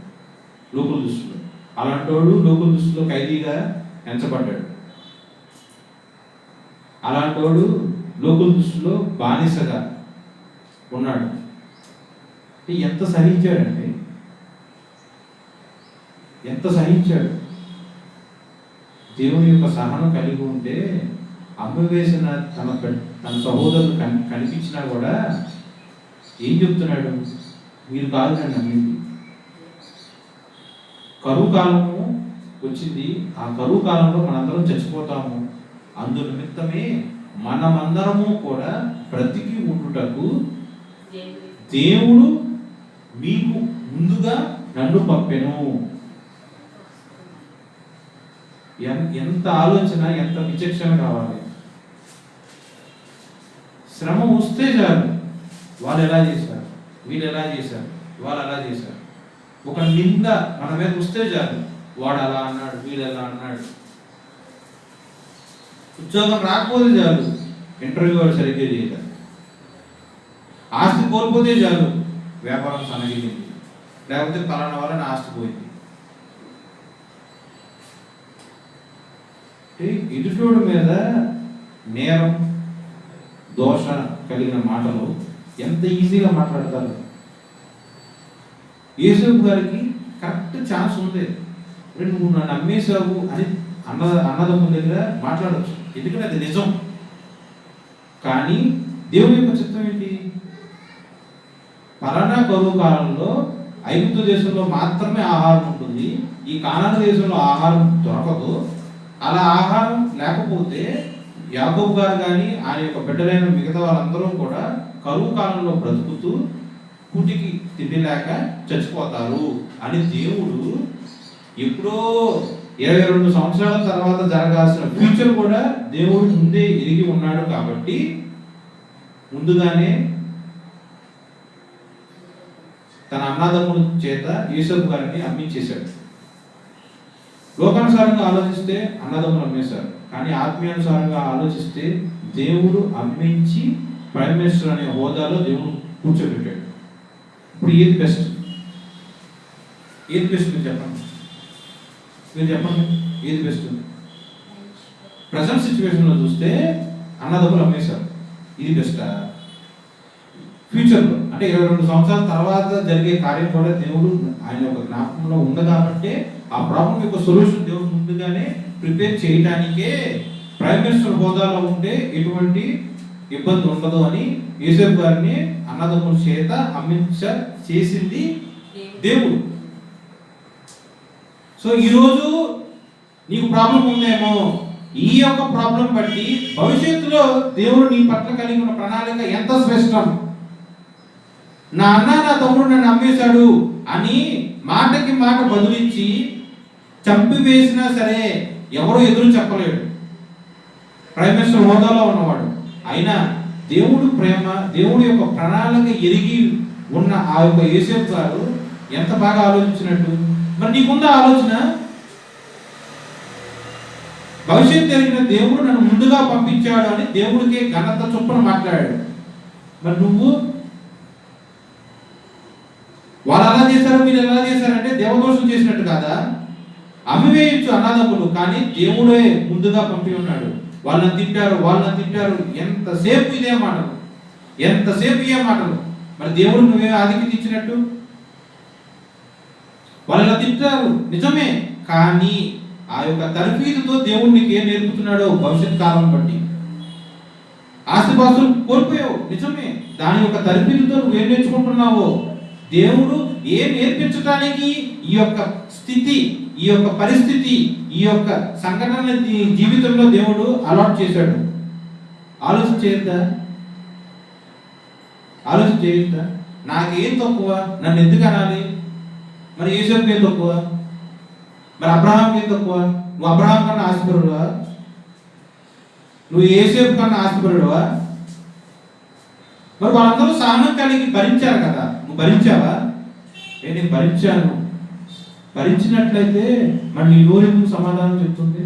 లోకుల దృష్టిలో, అలాంటోడు లోకుల దృష్టిలో ఖైదీగా ఎంచబడ్డాడు, అలాంటోడు లోకుల దృష్టిలో బానిసగా ఉన్నాడు. ఎంత సహించాడంటే, ఎంత సహించాడు. దేవుని యొక్క సహనం కలిగి ఉంటే అమ్మ వేసిన తన సహోదరులు కనిపించినా కూడా ఏం చెప్తున్నాడు? మీరు కాదు నన్ను నమ్మింది. కరువు కాలము వచ్చింది, ఆ కరువు కాలంలో మనందరం చచ్చిపోతాము. అందు నిమిత్తమే మనమందరము కూడా బ్రతికి ఉండుటకు దేవుడు మీకు ముందుగా నన్ను పంపెను. ఎంత ఆలోచన, ఎంత విచక్షణ కావాలి. శ్రమ వస్తే చాలు, వాళ్ళు ఎలా చేశారు, వీళ్ళు ఎలా చేశారు, వాళ్ళు అలా చేశారు. ఒక నింద మన మీద వస్తే చాలు, వాడు అలా అన్నాడు, వీడు ఎలా అన్నాడు. ఉద్యోగం రాకపోతే చాలు, ఇంటర్వ్యూ వాడు సరిగ్గా చేయలేదు. ఆస్తి కోల్పోతే చాలు, వ్యాపారం సన్నగిలింది, లేకపోతే పలానా వల్ల నా ఆస్తి పోయింది. ఎదుటోడి మీద నేరం, దోష కలిగిన మాటలు ఎంత ఈజీగా మాట్లాడతారు. యూసఫ్ గారికి కరెక్ట్ ఛాన్స్ ఉంది. నువ్వు నన్ను నమ్మేశావు అని అన్నదమ్ముల దగ్గర మాట్లాడచ్చు, ఎందుకంటే అది నిజం. కానీ దేవుని యొక్క చిత్తం ఏంటి? పలానా కరువు కాలంలో ఐగుప్తు దేశంలో మాత్రమే ఆహారం ఉంటుంది, ఈ కానాను దేశంలో ఆహారం దొరకదు. అలా ఆహారం లేకపోతే యాకోబు గారు కానీ ఆయన యొక్క బిడ్డలైన మిగతా వాళ్ళందరూ కూడా కరువు కాలంలో బ్రతుకుతూ కూటికి తిండి లేక చచ్చిపోతారు అని దేవుడు ఎప్పుడో 22 సంవత్సరాల తర్వాత జరగాల్సిన ఫ్యూచర్ కూడా దేవుడు ముందే ఎరిగి ఉన్నాడు. కాబట్టి ముందుగానే తన అన్నదమ్ముల చేత యూసఫ్ గారిని అమ్మించేశాడు. లోకానుసారంగా ఆలోచిస్తే అన్నదమ్ములు అమ్మేశారు, కానీ ఆత్మీయానుసారంగా ఆలోచిస్తే దేవుడు అమ్మించి ప్రైమ్ మినిస్టర్ అనే హోదాలో దేవుడు కూర్చోబెట్టాడు. ఇప్పుడు ఏది బెస్ట్? ఏది బెస్ట్ మీరు చెప్పండి, మీరు చెప్పండి, ఏది బెస్ట్? ప్రజెంట్ సిచ్యువేషన్లో చూస్తే అన్నదమ్ములు అమ్మేశారు, ఇది బెస్టా? ఫ్యూచర్లో అంటే 22 సంవత్సరాల తర్వాత జరిగే కార్యం కూడా దేవుడు ఆయన యొక్క జ్ఞాపకంలో ఉంది. కాబట్టి ఆ ప్రాబ్లం యొక్క సొల్యూషన్ దేవుడు ముందుగానే ప్రిపేర్ చేయడానికే ప్రైమ్ మినిస్టర్ హోదాలో ఉంటే ఎటువంటి ఇబ్బంది ఉండదు అని యోసేపు గారిని అన్నదమ్ముల చేత చేసింది దేవుడు. సో ఈరోజు నీకు ప్రాబ్లం ఉందేమో, ఈ యొక్క ప్రాబ్లం బట్టి భవిష్యత్తులో దేవుడు నీ పట్ల కలిగి ఉన్న ప్రణాళిక ఎంత శ్రేష్టం. నా అన్న నా తమ్ముడు నన్ను అమ్మేశాడు అని మాటకి మాట బదులిచ్చి చంపివేసినా సరే ఎవరు ఎదురు చెప్పలేడు. ప్రైమ్ మినిస్టర్ హోదాలో ఉన్నవాడు అయినా దేవుడు ప్రేమ, దేవుడి యొక్క ప్రణాళిక ఎరిగి ఉన్న ఆ యొక్క యోసేపు గారు ఎంత బాగా ఆలోచించినట్టు. మరి నీకుందా ఆలోచన? భవిష్యత్తు తెలిగిన దేవుడు నన్ను ముందుగా పంపించాడు అని దేవుడికి ఘనత చొప్పున మాట్లాడాడు. మరి నువ్వు వాళ్ళు అలా చేశారు మీరు ఎలా చేశారంటే దేవదోషం చేసినట్టు కాదా? అమ్మివేయచ్చు అన్నదమ్ములు, కానీ దేవుడే ముందుగా పంపి ఉన్నాడు. వాళ్ళని తిట్టారు. ఎంతసేపు ఇదే మాటలు, ఎంతసేపు ఇదే మాటలు. మరి దేవుడు నువ్వే ఆధిక్యత ఇచ్చినట్టు? వాళ్ళని తిట్టారు నిజమే, కానీ ఆ యొక్క తర్ఫీదుతో దేవుడు నీకు ఏం నేర్పుతున్నాడో భవిష్యత్ కాలం బట్టి. ఆస్తిపాస్తులు కోల్పోయావు నిజమే, దాని యొక్క తర్ఫీదుతో నువ్వేం నేర్చుకుంటున్నావో దేవుడు ఏం నేర్పించడానికి ఈ యొక్క స్థితి, ఈ యొక్క పరిస్థితి, ఈ యొక్క సంఘటన జీవితంలో దేవుడు అలాట్ చేశాడు. ఆలోచన చేయొద్దా? నాకేం తక్కువ, నన్ను ఎందుకు అనాలి? మరి యోసేపుకి ఏం తక్కువ? మరి అబ్రహాంకి ఏం తక్కువ? నువ్వు అబ్రహాం కన్నా ఆస్తిపరుడువా? నువ్వు యోసేపు కన్నా ఆస్తిపరుడువా? మరి వాళ్ళందరూ సహనం కలిగి భరించారు కదా, నువ్వు భరించావా? నేను భరించాను. భరించినట్లయితే మరి నీ నోరు ఎందుకు సమాధానం చెప్తుంది?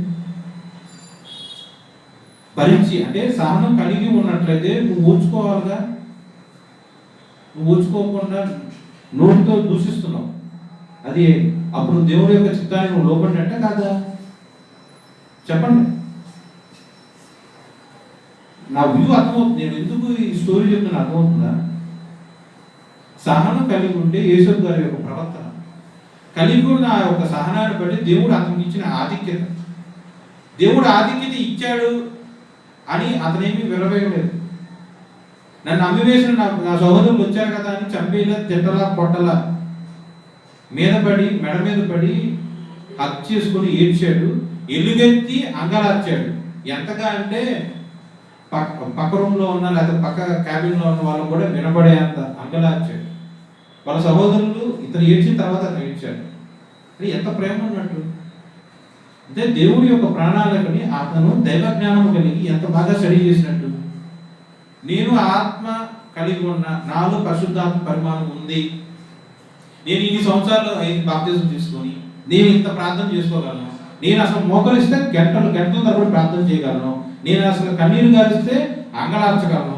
భరించి అంటే సహనం కలిగి ఉన్నట్లయితే నువ్వు ఓర్చుకోవాలిగా. నువ్వు ఓర్చుకోకుండా నోటితో దూషిస్తున్నావు, అది అప్పుడు దేవుడి యొక్క చిత్తాన్ని నువ్వు లోపడినట్టే కాదా? చెప్పండి. నా వ్యూ అర్థమవుతుంది, నేను ఎందుకు ఈ స్టోరీ చెప్తున్నా అర్థమవుతుందా? సహనం కలిగి ఉంటే యేసు గారి యొక్క ప్రవర్తన కలిగి ఉన్న ఆ యొక్క సహనాన్ని బట్టి దేవుడు అతనికి ఇచ్చిన ఆధిక్యత, దేవుడు ఆధిక్యత ఇచ్చాడు అని అతనేమి విరవేయలేదు. నన్ను అమ్మివేసిన నా సహోదరులు వచ్చారు కదా అని చంపేలా, తిట్టలా, కొట్టలా, మెడ మీద పడి హక్ చేసుకుని ఏడ్చాడు, ఎలుగెత్తి అంగలార్చాడు. ఎంతగా అంటే పక్క రూమ్లో ఉన్న లేకపోతే పక్క క్యాబిన్లో ఉన్న వాళ్ళు కూడా వినబడే అంత అంగలార్చాడు. వాళ్ళ సహోదరులు ఇతను ఏడ్చిన తర్వాత అతను ఏడ్చాడు. అది ఎంత ప్రేమ ఉన్నట్టు. అంటే దేవుడి యొక్క ప్రణాళికని అతను దైవ జ్ఞానం కలిగి ఎంత బాగా స్టడీ చేసినట్టు. నేను ఆత్మ కలిగి ఉన్న, నాలో పరిశుద్ధాత్మ పరిమాణం ఉంది, నేను ఇన్ని సంవత్సరాలు బాప్తిజం తీసుకొని నేను ఇంత ప్రార్థన చేసుకోగలను, నేను అసలు మోకరిస్తే గంటల తరబడి ప్రార్థన చేయగలను, నేను అసలు కన్నీరు గారిస్తే అంగలార్చగలను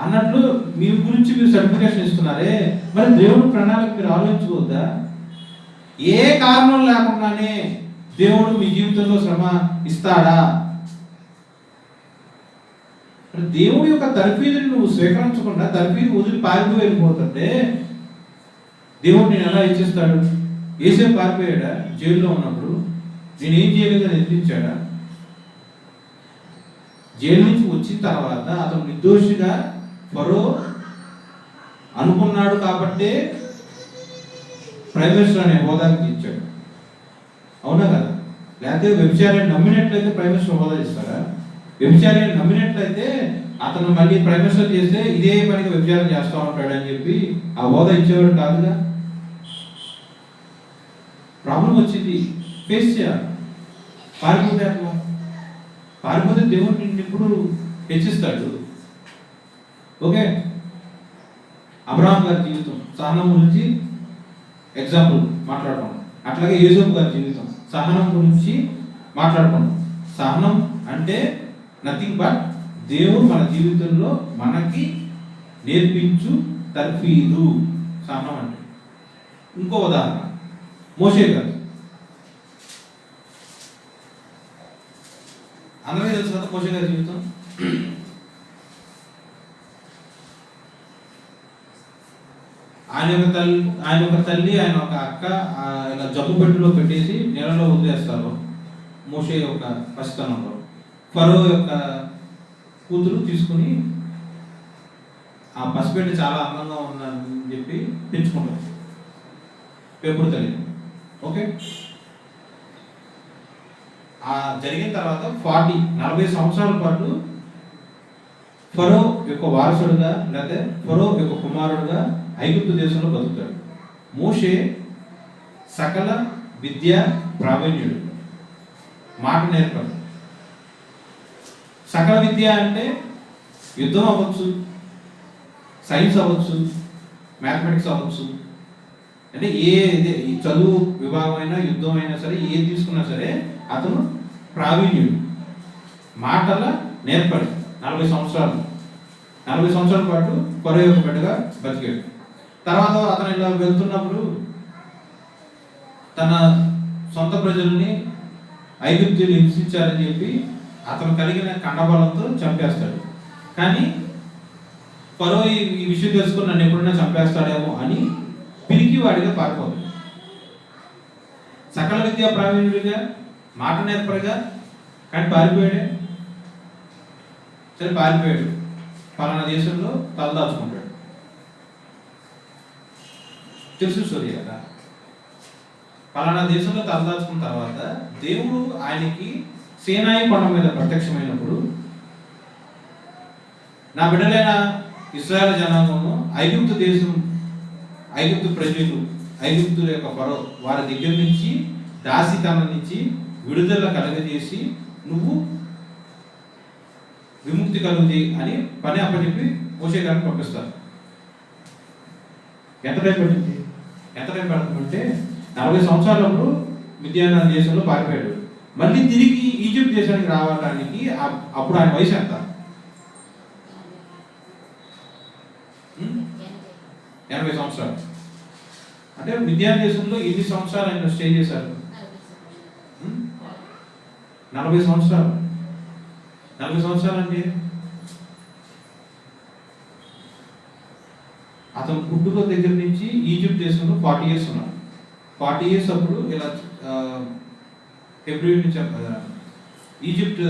అన్నట్లు మీ గురించి మీరు సర్టిఫికేషన్ ఇస్తున్నారే. మరి దేవుడు ప్రణాళిక మీరు ఆలోచించుకోవద్దా? ఏ కారణం లేకుండానే దేవుడు మీ జీవితంలో శ్రమ ఇస్తాడా? దేవుడి యొక్క తర్ఫీదుని నువ్వు స్వీకరించకుండా తర్ఫీదు వదిలి పారిపోయి వెళ్ళిపోతుంటే దేవుడు నేను ఎలా ఇచ్చేస్తాడు? యోసేపు పారిపోయాడా? జైల్లో ఉన్నప్పుడు నేనేం చేయలేదని ఎదిరించాడా? జైలు నుంచి వచ్చిన తర్వాత అతను నిర్దోషిగా ఫరో అనుకున్నాడు కాబట్టే ప్రైమ్ మినిస్టర్ అనే హోదాకి ఇచ్చాడు. అవునా కదా? లేకపోతే వ్యభిచారాన్ని నమ్మినట్లయితే ప్రైమ్ మినిస్టర్ హోదా ఇస్తారా? వ్యభిచారాన్ని నమ్మినట్లయితే అతను మళ్ళీ ప్రైమ్ మినిస్టర్ చేస్తే ఇదే పనిగా వ్యభిచారం చేస్తూ ఉంటాడు అని చెప్పి ఆ హోదా ఇచ్చేవాడు కాదుగా. ప్రాబ్లం వచ్చింది, ఫేస్ చేయాలి. పారిపోతే దేవుడు నిన్ను ఇప్పుడు హెచ్చిస్తాడు. ఓకే, అబ్రహాం గారి జీవితం సహనం గురించి ఎగ్జాంపుల్ మాట్లాడుకున్నాం. అట్లాగే యోసేపు గారి జీవితం సహనం గురించి మాట్లాడుకున్నాం. సహనం అంటే నథింగ్ బట్ దేవుడు మన జీవితంలో మనకి నేర్పించు తర్ఫీదు సహనం అంటే. ఇంకో ఉదాహరణ మోషే గారు. అందరికీ తెలుసు కదా మోషే గారి జీవితం. ఆయన ఒక తల్లి ఆయన ఒక అక్క ఇలా జబ్బు పెట్టిలో పెట్టేసి నీళ్ళలో వదిలేస్తారు మోషే యొక్క పసితనంలో. ఫరో యొక్క కూతురు తీసుకుని ఆ పసిబిడ్డ చాలా అందంగా ఉందని చెప్పి పెంచుకుంటారు పెంపుడు తల్లి. ఓకే, ఆ జరిగిన తర్వాత 40 సంవత్సరాల పాటు ఫరో యొక్క వారసుడుగా లేకపోతే ఫరో యొక్క కుమారుడుగా ఐగుప్తు దేశంలో బతుకుతాడు. మోషే సకల విద్య ప్రావీణ్యుడు, మాట నేర్పడు. సకల విద్య అంటే యుద్ధం అవ్వచ్చు, సైన్స్ అవ్వచ్చు, మ్యాథమెటిక్స్ అవ్వచ్చు, అంటే ఈ చదువు విభాగం అయినా యుద్ధం అయినా సరే ఏది తీసుకున్నా సరే అతను ప్రావీణ్యుడు, మాటల నేర్పడు. 40 సంవత్సరాల పాటు ఫరో యొక్క బిడ్డగా బతికాడు. తర్వాత అతను ఇలా వెళ్తున్నప్పుడు తన సొంత ప్రజల్ని ఐగుప్తీయులు హింసించారని చెప్పి అతను కలిగిన కండబలంతో చంపేస్తాడు. కానీ ఫరో ఈ విషయం తెలుసుకుని నన్ను ఎప్పుడైనా చంపేస్తాడేమో అని పిరికి వాడిగా పారిపోతాడు. సకల విద్యా ప్రావీణ్యుడిగా, మాట నేర్పరిగా, కానీ పారిపోయాడే. సరే పారిపోయాడు, పలానా దేశంలో తలదాచుకుంటాడు. తెలుసు స్టోరీ కదా. పలానా దేశంలో తలదాచుకున్న తర్వాత దేవుడు ఆయనకి సీనాయి కొండ మీద ప్రత్యక్షమైనప్పుడు, నా బిడ్డలైన ఇశ్రాయేలు జనాంగము ఐగుప్తు దేశం, ఐగుప్తు ప్రజలు, ఐగుప్తుల యొక్క ఫరో వారి దగ్గర నుంచి దాసితనం నుంచి విడుదల కలగజేసి నువ్వు విముక్తి కలుగుది అని పని అప్పచెప్పి మోషే గారిని పంపిస్తారు. ఎంత టైం పడుతుందంటే 40 సంవత్సరాలప్పుడు మిద్యాన దేశంలో పారిపోయాడు. మళ్ళీ తిరిగి ఈజిప్ట్ దేశానికి రావడానికి అప్పుడు ఆయన వయసు ఎంత? 80 సంవత్సరాలు. అంటే మిద్యాన దేశంలో ఎన్ని సంవత్సరాలు ఆయన స్టే చేశారు? 40 సంవత్సరాలు. 40 సంవత్సరాలు అంటే అతను పుట్టుక దగ్గర నుంచి ఈజిప్ట్ దేశంలో 40 years ఉన్నాడు. 40 years అప్పుడు ఇలా ఫిబ్రవరి నుంచి ఈజిప్ట్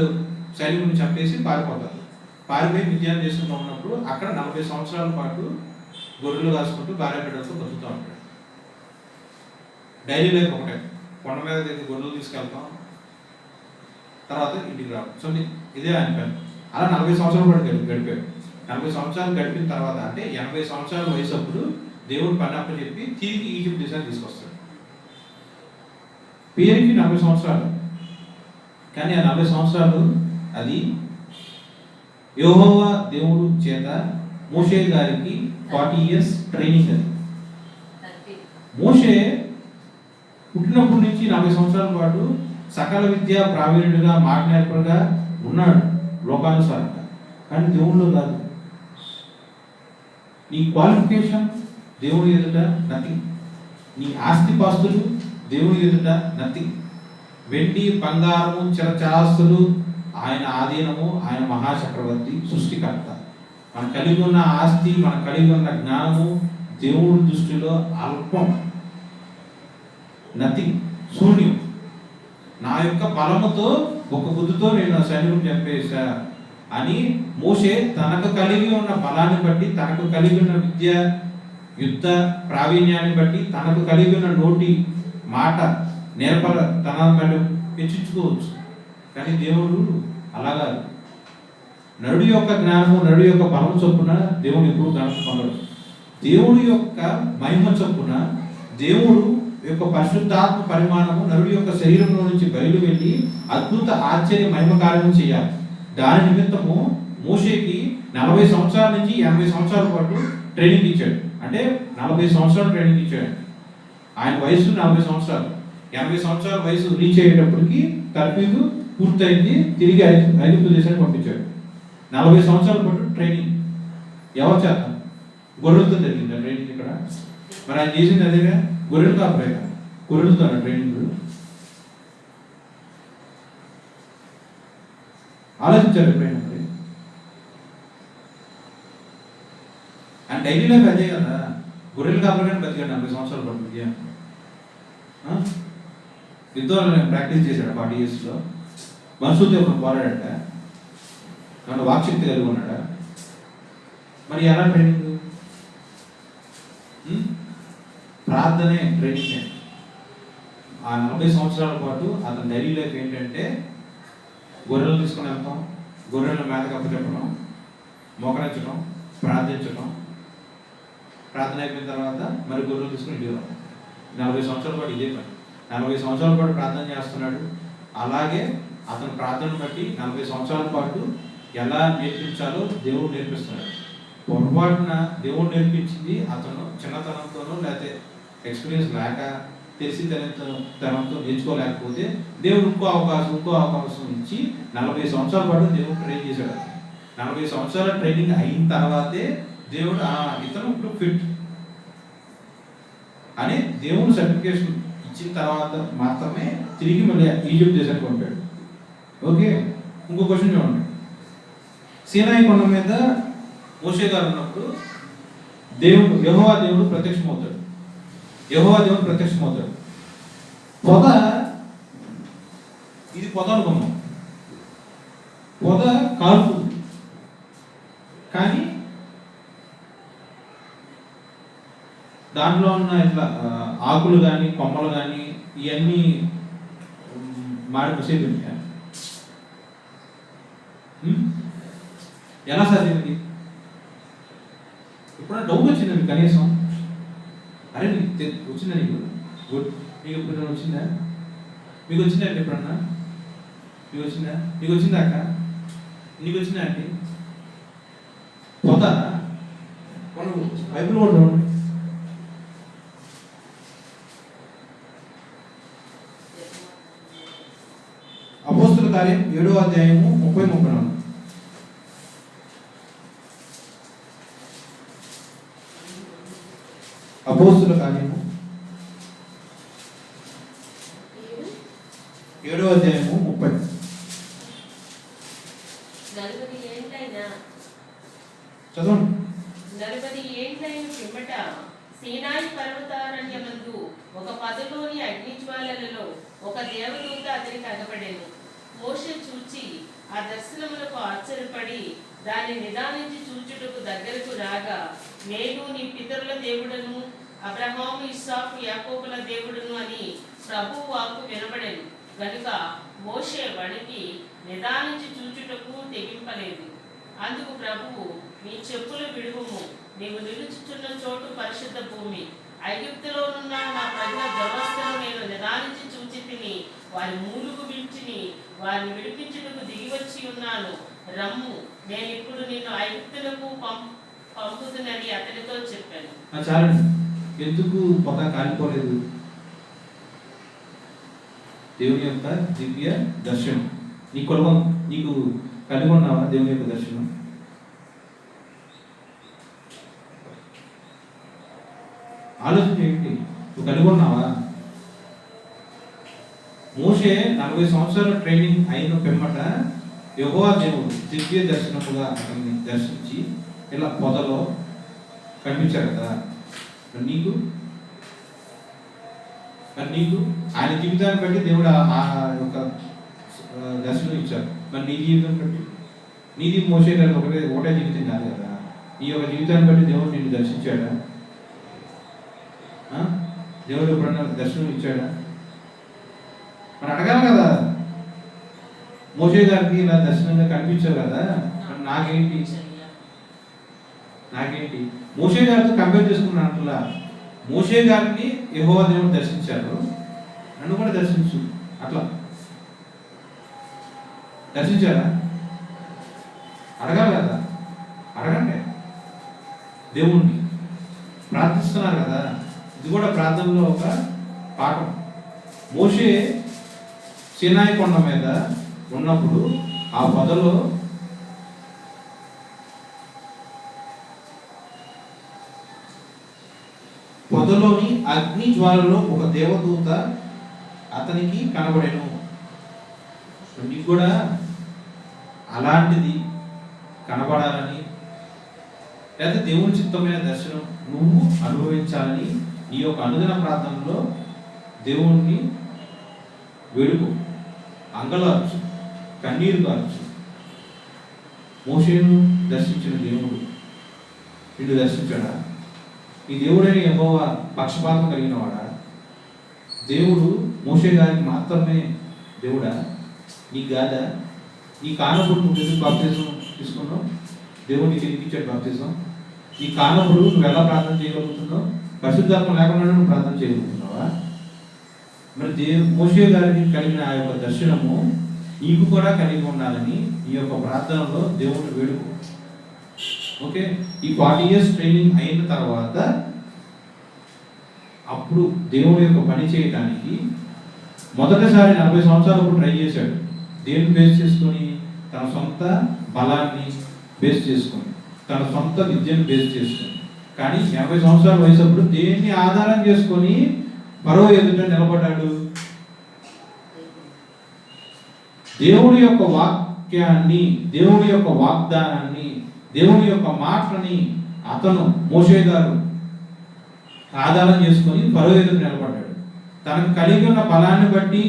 సైనికుని చంపేసి పారిపోతారు. పారిపోయి మిద్యాన దేశంలో ఉన్నప్పుడు అక్కడ 40 సంవత్సరాల పాటు గొర్రెలు కాసుకుంటూ భార్య బిడ్డలతో బతుకుతూ ఉంటాడు. డైలీ లైఫ్ ఒకటే, కొండ మీద దగ్గర గొర్రెలు తీసుకెళ్తాం, తర్వాత ఇంటికి రావడం. సో ఇదే ఆయన పని. అలా 40 సంవత్సరాలు పాటు గడిపాడు. 40 సంవత్సరాలు గడిపిన తర్వాత అంటే 80 సంవత్సరాల వయసు అప్పుడు దేవుడు పని అప్పచెప్పి తిరిగి ఈజిప్ట్ దేశాన్ని తీసుకొస్తాడు. పేరుకి 40 సంవత్సరాలు, కానీ ఆ 40 సంవత్సరాలు అది యెహోవా దేవుడు చేత మోషే గారికి 40 years ట్రైనింగ్. అది మోషే పుట్టినప్పటి నుంచి 40 సంవత్సరాల పాటు సకల విద్య ప్రావీణ్యుడిగా, మాట నేర్పరుగా ఉన్నాడు లోకానుసారంగా. కానీ దేవుళ్ళు కాదు. నీ క్వాలిఫికేషన్ దేవుని ఎదుట నథింగ్. నీ ఆస్తిపాస్తులు దేవుని ఎదుట నథింగ్. వెండి బంగారము చిరచాస్తులు ఆయన ఆధీనము. ఆయన మహాచక్రవర్తి, సృష్టికర్త. మనం కలిగి ఉన్న ఆస్తి, మనం కలిగి ఉన్న జ్ఞానము దేవుడి దృష్టిలో అల్పం, నథింగ్, శూన్యం. నా యొక్క బలముతో ఒక బుద్ధితో నేను సైనికుని చంపేశా అని మోషే తనకు కలిగి ఉన్న బలాన్ని బట్టి, తనకు కలిగి ఉన్న విద్య, యుద్ధ ప్రావీణ్యాన్ని బట్టి, తనకు కలిగి ఉన్న నోటి మాట తనను పెంచుకోవచ్చు. కానీ దేవుడు అలాగా నరుడి యొక్క జ్ఞానము, నరుడి యొక్క బలం చొప్పున దేవుడు ఎప్పుడు ఘనత పొందడు. దేవుడి యొక్క మహిమ చొప్పున దేవుడు యొక్క పరిశుద్ధాత్మ పరిమాణము నరుడి యొక్క శరీరంలో నుంచి బయలు వెళ్ళి అద్భుత ఆశ్చర్య మహిమ కార్యం చేయాలి. దాని నిమిత్తము మోషేకి 40 సంవత్సరాల నుంచి 80 సంవత్సరాల పాటు ట్రైనింగ్ ఇచ్చాడు. అంటే 40 సంవత్సరాలు ట్రైనింగ్ ఇచ్చాడు. ఆయన వయసు 40 సంవత్సరాలు. 80 సంవత్సరాల వయసు రీచ్ అయ్యేటప్పటికి తర్ఫీదు పూర్తయింది. తిరిగి ఐగుప్తు దేశానికి పంపించాడు. 40 సంవత్సరాల పాటు ట్రైనింగ్. ఎవరి చేత? గొర్రెలతో జరిగింది ఆ ట్రైనింగ్. ఇక్కడ మరి ఆయన చేసింది అదేగా, గొర్రెలు కాపరేగా, గొర్రెలతో ట్రైనింగ్. ఆలోచించాడు ఎప్పుడైనా? ఆయన డైలీ లైఫ్ అదే కదా. గొర్రెలు కాపరిగానే బతికాడు 40 సంవత్సరాల పాటు. విద్య యుద్ధాలను ప్రాక్టీస్ చేశాడు 40 years. మనుషులతో ఇప్పుడు పోరాడట, నన్ను వాక్శక్తి కలిగి ఉన్నాడా? మరి ఎలా ట్రైనింగ్? ప్రార్థనే ట్రైనింగ్. ఆ 40 సంవత్సరాల పాటు అతని డైలీ లైఫ్ ఏంటంటే గొర్రెలు తీసుకుని వెళ్తాం, గొర్రెల మేత కప్పచెప్పడం, మోకరించడం, ప్రార్థించడం, ప్రార్థన అయిపోయిన తర్వాత మరి గొర్రెలు తీసుకుని ఇంటికి రావడం. 40 సంవత్సరాల పాటు ఇదే పని. 40 సంవత్సరాల పాటు ప్రార్థన చేస్తున్నాడు. అలాగే అతని ప్రార్థన బట్టి 40 సంవత్సరాల పాటు ఎలా నేర్పించాలో దేవుడు నేర్పిస్తున్నాడు. పొరపాటున దేవుడు నేర్పించింది అతను చిన్నతనంతోనో లేకపోతే ఎక్స్పీరియన్స్ లేక తెలిసి తనంతో నేర్చుకోలేకపోతే దేవుడు ఇంకో అవకాశం ఇచ్చి 40 సంవత్సరాల పాటు దేవుడు ట్రైన్ చేశాడు. 40 సంవత్సరాల ట్రైనింగ్ అయిన తర్వాతే దేవుడు ఇతను ఇప్పుడు ఫిట్ అని దేవుడు సర్టిఫికేషన్ ఇచ్చిన తర్వాత మాత్రమే తిరిగి మళ్ళీ ఈజిప్ట్ దేశానికి పంపాడు. ఓకే, ఇంకో క్వశ్చన్ చూడండి. సీనాయి కొండ మీద మోషే గారు ఉన్నప్పుడు యెహోవా దేవుడు ప్రత్యక్షమవుతాడు. పొద, ఇది పొద అనుకున్నాం, పొద కాలుతుంది. కానీ దాంట్లో ఉన్న ఇట్లా ఆకులు కానీ కొమ్మలు కానీ ఇవన్నీ మాడిపోసేది ఉంటాయి. ఎలా సాధ్యమైంది? ఎప్పుడైనా డౌట్ వచ్చిందండి కనీసం? అరే నీకు వచ్చిందా? గుడ్. మీకు ఎప్పుడైనా వచ్చిందా? మీకు వచ్చిందండి ఎప్పుడన్నా? మీకు వచ్చిందా అక్క? నీకు వచ్చిందా అండి? పొద మనం బైబిల్ కూడా చూడండి. అపోస్తుల కార్యం 7వ అధ్యాయము 30-34. అపోస్తుల కార్యము 7వ అధ్యాయము 30. 40 ఏండ్లైన చదవండి. 40 ఏండ్లైన పిమ్మట సీనాయి పర్వతారణ్యమందు ఒక పదలోని అగ్నిజ్వాలలలో ఒక దేవదూత అతనికి అగపడెను. మోషే చూచి ఆ దర్శనములకు ఆశ్చర్యపడి దాన్ని నిదానించి చూచుటకు దగ్గరకు రాగా, నేను నీ పితరుల దేవుడను, అబ్రహాము, ఇస్సాకు, యాకోబుల దేవుడును అని ప్రభువు వాక్కు వినబడెను. గనుక మోషే వణికి నిదానించి చూచుటకు తెగింపలేదు. అందుకు ప్రభువు, నీ చెప్పులు విడువుము, నీవు నిలుచుచున్న చోటు పరిశుద్ధ భూమి. ఐగుప్తులోనున్న నా ప్రజల దురవస్థను నేను నిదానించి చూచి తిని వారి మూలుగు విడిచిని వారిని విడిపించుటకు దిగివచ్చి ఉన్నాను. రమ్ము, నేను ఇప్పుడు నిన్ను ఐగుప్తులకు పంపుతున్నది అతనితో చెప్పాను. చాలండి. ఎందుకు పొద కాలిపోలేదు? దేవుని యొక్క దివ్య దర్శనం. నీకు కలిగి ఉన్నావా దేవుని యొక్క దర్శనం? ఆలోచన ఏంటి? నువ్వు కలిగి ఉన్నావా? మోషే 40 సంవత్సరాల ట్రైనింగ్ అయిన పిమ్మట యెహోవా దేవుడు దివ్య దర్శనముగా అతన్ని దర్శించి ఇలా పొదలో కనిపించారు కదా. మరి నీకు ఆయన జీవితాన్ని బట్టి దేవుడు ఆ యొక్క దర్శనం ఇచ్చారు. మరి నీ జీవితం బట్టి నీది మోసే గారు ఒకటే జీవితం కాదు కదా. నీ యొక్క జీవితాన్ని బట్టి దేవుడు నిన్ను దర్శించాడా? దేవుడు ఎప్పుడన్నా దర్శనం ఇచ్చాడా? మరి అడగాలి కదా. మోషే గారికి ఇలా దర్శనంగా కనిపించావు కదా, నాకేంటి? మోషే గారితో కంపేర్ చేసుకున్నాను అంటున్నా. మోషే గారిని యెహోవా దేవుడు దర్శించారు, నన్ను కూడా దర్శించు. అట్లా దర్శించారా? అడగాలి కదా. అడగండి. దేవుణ్ణి ప్రార్థిస్తున్నారు కదా. ఇది కూడా ప్రార్థనలో ఒక పాఠం. మోషే సీనాయి కొండ మీద ఉన్నప్పుడు ఆ పొదలోని అగ్ని జ్వాలలో ఒక దేవదూత అతనికి కనబడెను. నీకు కూడా అలాంటిది కనబడాలని, లేదా దేవుని చిత్తమైన దర్శనం నువ్వు అనుభవించాలని నీ యొక్క అనుదిన ప్రార్థనలో దేవుణ్ణి వేడుకో, అంగలార్చు, కన్నీరు కార్చు. మోషేను దర్శించిన దేవుడు నిన్ను దర్శించాడా? ఈ దేవుడైన యెహోవా పక్షపాతం కలిగిన వాడా? దేవుడు మోషే గారికి మాత్రమే దేవుడా? నీకు కాదా? నీ కానప్పుడు నువ్వు ఎందుకు బాప్తిజం తీసుకున్నావు? దేవుడు నీకు ఎందుకు ఇచ్చాడు బాప్తిజం? నీ కానప్పుడు నువ్వు ఎలా ప్రార్థన చేయగలుగుతున్నావు? పరిశుద్ధాత్మ లేకుండా నువ్వు ప్రార్థన చేయగలుగుతున్నావా? మరి మోషే గారికి కలిగిన ఆ యొక్క దర్శనము నీకు కూడా కలిగి ఉండాలని ఈ యొక్క ప్రార్థనలో దేవుడు వేడుకో. ఓకే, ఈ 40 years ట్రైనింగ్ అయిన తర్వాత అప్పుడు దేవుడి యొక్క పని చేయడానికి మొదటిసారి 40 సంవత్సరాలు ట్రై చేశాడు. దేన్ని బేస్ చేసుకొని? తన సొంత బలాన్ని బేస్ చేసుకొని, తన సొంత విద్యను బేస్ చేసుకొని. కానీ 80 సంవత్సరాల వయసు అప్పుడు దేన్ని ఆధారం చేసుకొని ఫరో ఎదుట నిలబడ్డాడు? దేవుడి యొక్క వాక్యాన్ని, దేవుడి యొక్క వాగ్దానాన్ని, దేవుని యొక్క మాటని అతను మోషే గారు ఆధారం చేసుకొని ఫరో ఎదుట నిలబడ్డాడు. తనకు కలిగి ఉన్న బలాన్ని బట్టి,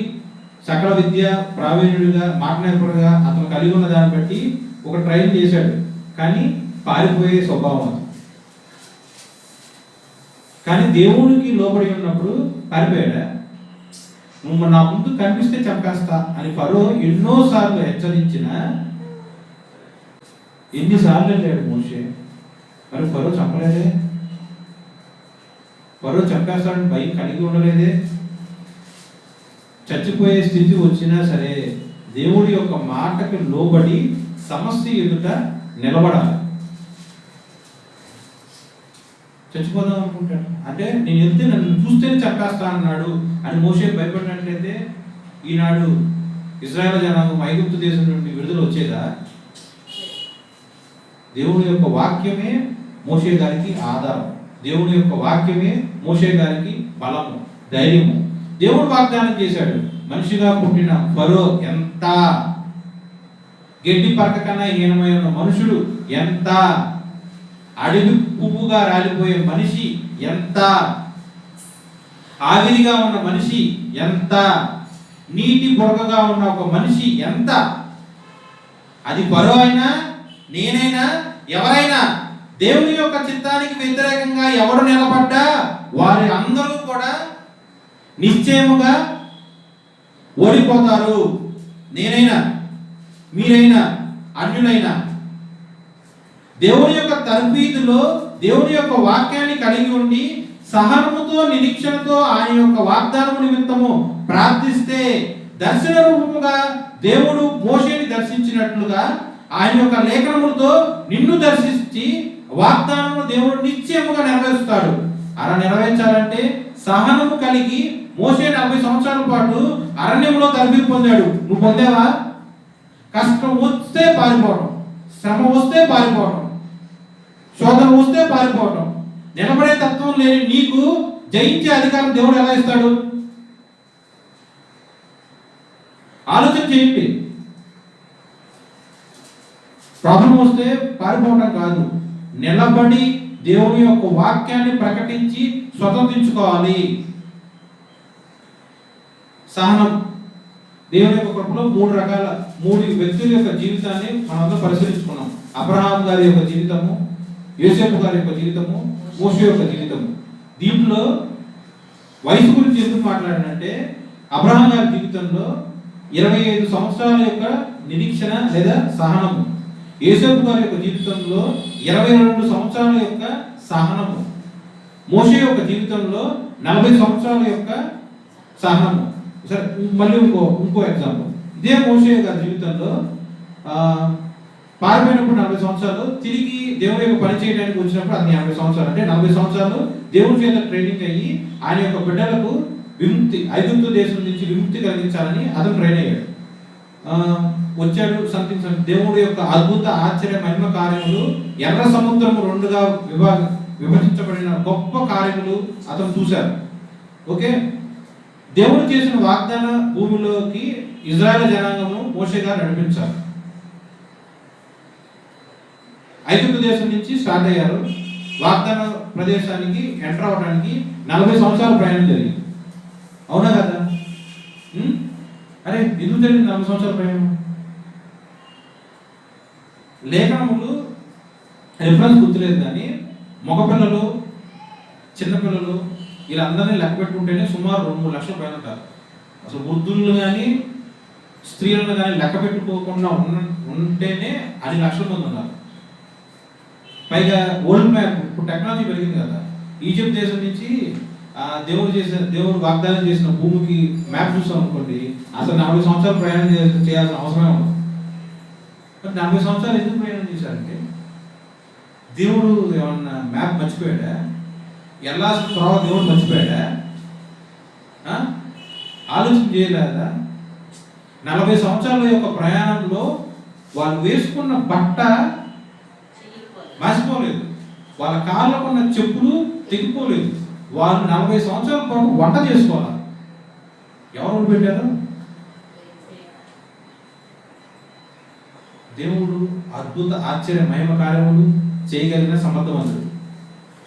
సకల విద్య ప్రావీణ్యుడిగా, మాటనేపరుగా అతను కలిగి ఉన్న దాన్ని బట్టి ఒక ట్రైన్ చేశాడు. కానీ పారిపోయే స్వభావం అది. కానీ దేవుడికి లోబడి ఉన్నప్పుడు పారిపోయాడా? నువ్వు నా ముందు కనిపిస్తే చంపేస్తా అని ఫరో ఎన్నోసార్లు హెచ్చరించిన, ఎన్నిసార్లు వెళ్ళాడు మోషే? మరి ఫరో చంపలేదే? ఫరో చంపేస్తాడని భయం కలిగి ఉండలేదే? చచ్చిపోయే స్థితి వచ్చినా సరే దేవుడి యొక్క మాటకి లోబడి సమస్య ఎదుట నిలబడాలి. చచ్చిపోదాం అనుకుంటాడు అంటే, నేను వెళ్తే నన్ను చూస్తేనే చంపేస్తా అన్నాడు అని మోషే భయపడినట్లయితే ఈనాడు ఇశ్రాయేలు జనాంగం ఐగుప్తు దేశం నుండి విడుదల వచ్చేదా? దేవుని యొక్క వాక్యమే మోషే గారికి ఆధారం. దేవుని యొక్క వాక్యమే మోషే గారికి బలము, ధైర్యము. దేవుడు వాగ్దానం చేశాడు, మనిషిగా పుట్టిన ఫరో ఎంత గడ్డి పరక కన్నా హీనమైన మనుషుడు ఎంత, అడవి పువ్వుగా రాలిపోయే మనిషి ఎంత, ఆవిరిగా ఉన్న మనిషి ఎంత, నీటి బుడగగా ఉన్న ఒక మనిషి ఎంత. అది ఫరో అయినా, నేనైనా, ఎవరైనా దేవుని యొక్క చిత్తానికి వ్యతిరేకంగా ఎవరు నిలబడ్డా వారి అందరూ కూడా నిశ్చయముగా ఓడిపోతారు. నేనైనా, మీరైనా, అన్యులైనా. దేవుని యొక్క తర్బీదులో దేవుని యొక్క వాక్యాన్ని కలిగి ఉండి సహనముతో, నిరీక్షణతో ఆయన యొక్క వాగ్దానము నిమిత్తము ప్రార్థిస్తే దర్శన రూపముగా దేవుడు మోషేని దర్శించినట్లుగా ఆయన యొక్క లేఖనములతో నిన్ను దర్శించి వాగ్దానము దేవుడు నిశ్చయముగా నెరవేరుస్తాడు. అలా నెరవేర్చాలంటే సహనము కలిగి మోషే 40 సంవత్సరాల పాటు అరణ్యంలో తర్బీదు పొందాడు. నువ్వు పొందావా? కష్టం వస్తే పారిపోవడం, శ్రమ వస్తే పారిపోవడం, శోధన వస్తే పారిపోవడం. నిలబడే తత్వం లేని నీకు జయించే అధికారం దేవుడు ఎలా ఇస్తాడు? ఆలోచన చేయండి. ప్రాబ్లం వస్తే పారిపోవడం కాదు, నిలబడి దేవుని యొక్క వాక్యాన్ని ప్రకటించి స్వతంత్రించుకోవాలి. సహనం. దేవుని యొక్క కృపలో 3 వ్యక్తుల యొక్క జీవితాన్ని మనందరం పరిశీలించుకున్నాం. అబ్రహాం గారి యొక్క జీవితము, యోసేపు గారి యొక్క జీవితము, మోషే యొక్క జీవితము. దీంట్లో వయసు గురించి ఎందుకు మాట్లాడానంటే, అబ్రహాం గారి జీవితంలో 25 సంవత్సరాల యొక్క నిరీక్షణ లేదా సహనము, యోసేపు గారి యొక్క జీవితంలో 22 సంవత్సరాల యొక్క సహనము, మోషే యొక్క జీవితంలో 40 సంవత్సరాల యొక్క సహనము. సరే, మళ్ళీ ఇంకో ఎగ్జాంపుల్. ఇదే మోషే గారి జీవితంలో పారిపోయినప్పుడు 40 సంవత్సరాలు, తిరిగి దేవుని యొక్క పని చేయడానికి వచ్చినప్పుడు అది 80 సంవత్సరాలు. అంటే 40 సంవత్సరాలు దేవుని చేత ట్రైనింగ్ అయ్యి ఆయన యొక్క బిడ్డలకు విముక్తి, ఐగుప్తు దేశం నుంచి విముక్తి కలిగించాలని అతను ట్రైన్ అయ్యాడు. వచ్చాడు. సంథింగ్ దేవుడి యొక్క అద్భుత ఆశ్చర్య మహిమ కార్యములు, ఎర్ర సముద్రము 2గా విభజించబడిన గొప్ప కార్యములు అతను చూశారు. ఓకే, దేవుడు చేసిన వాగ్దాన భూమిలోకి ఇజ్రాయేల్ జనాంగము మోషే గారు నడిపించారు. ఐగుప్తు దేశం నుంచి స్టార్ట్ అయ్యారు. వాగ్దాన ప్రదేశానికి ఎంటర్ అవ్వడానికి 40 సంవత్సరాల ప్రయాణం జరిగింది. అవునా కదా? అరే, ఎందుకు జరిగింది 40 సంవత్సరాల ప్రయాణం? లేఖనములు రిఫరెన్స్ గుర్తులేదు, కానీ మగపిల్లలు, చిన్నపిల్లలు వీళ్ళందరినీ లెక్క పెట్టుకుంటేనే సుమారు 2-3 లక్షల పైన ఉంటారు. అసలు వృద్ధులను కానీ స్త్రీలను కానీ లెక్క పెట్టుకోకుండా ఉంటేనే 10 లక్షల మంది ఉన్నారు. పైగా వరల్డ్ మ్యాప్ ఇప్పుడు టెక్నాలజీ పెరిగింది కదా, ఈజిప్ట్ దేశం నుంచి దేవుడు వాగ్దానం చేసిన భూమికి మ్యాప్ చూస్తాం అనుకోండి, అసలు 40 సంవత్సరాలు ప్రయాణం చేయాల్సిన అవసరమే ఉండదు. 40 సంవత్సరాలు ఎందుకు ప్రయాణం చేశారంటే దేవుడు ఏమన్నా మ్యాప్ మర్చిపోయాడా? వెళ్ళాల్సిన తర్వాత దేవుడు మర్చిపోయాడా? ఆలోచన చేయలేదా? 40 సంవత్సరాల యొక్క ప్రయాణంలో వాళ్ళు వేసుకున్న బట్ట మాసిపోలేదు, వాళ్ళ కాళ్ళకు ఉన్న చెప్పులు తెగిపోలేదు. వాళ్ళు 40 సంవత్సరాల పాటు వంట చేసుకోవాలి. ఎవరు పెట్టారు? దేవుడు అద్భుత ఆశ్చర్య మహిమ కార్యములు చేయగలిగిన సమర్థవంతుడు.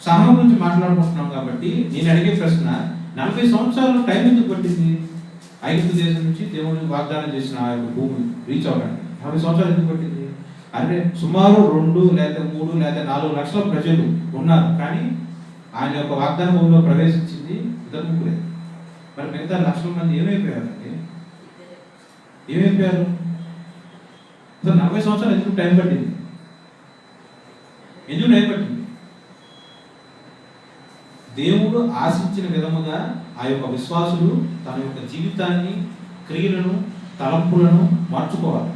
సహనం గురించి మాట్లాడుకుంటున్నాం కాబట్టి నేను అడిగే ప్రశ్న, 40 సంవత్సరాలు టైం ఎందుకు పట్టింది ఐగుప్తు దేశం నుంచి దేవుడికి వాగ్దానం చేసిన ఆ యొక్క భూమి రీచ్ అవ్వడానికి? 40 సంవత్సరాలు ఎందుకు పట్టింది అంటే సుమారు 2 లేదా 3 లేదా 4 లక్షల ప్రజలు ఉన్నారు, కానీ ఆయన యొక్క వాగ్దాన భూమిలో ప్రవేశించింది 2 ముగ్గురే. మరి మిగతా లక్షల మంది ఏమైపోయారండి? ఏమైపోయారు? 40 సంవత్సరాలు ఎందుకు టైం పట్టింది? ఎందుకు టైం పట్టింది? దేవుడు ఆశించిన విధముగా ఆ యొక్క విశ్వాసులు తన యొక్క జీవితాన్ని, క్రియలను, తలంపులను మార్చుకోవాలి.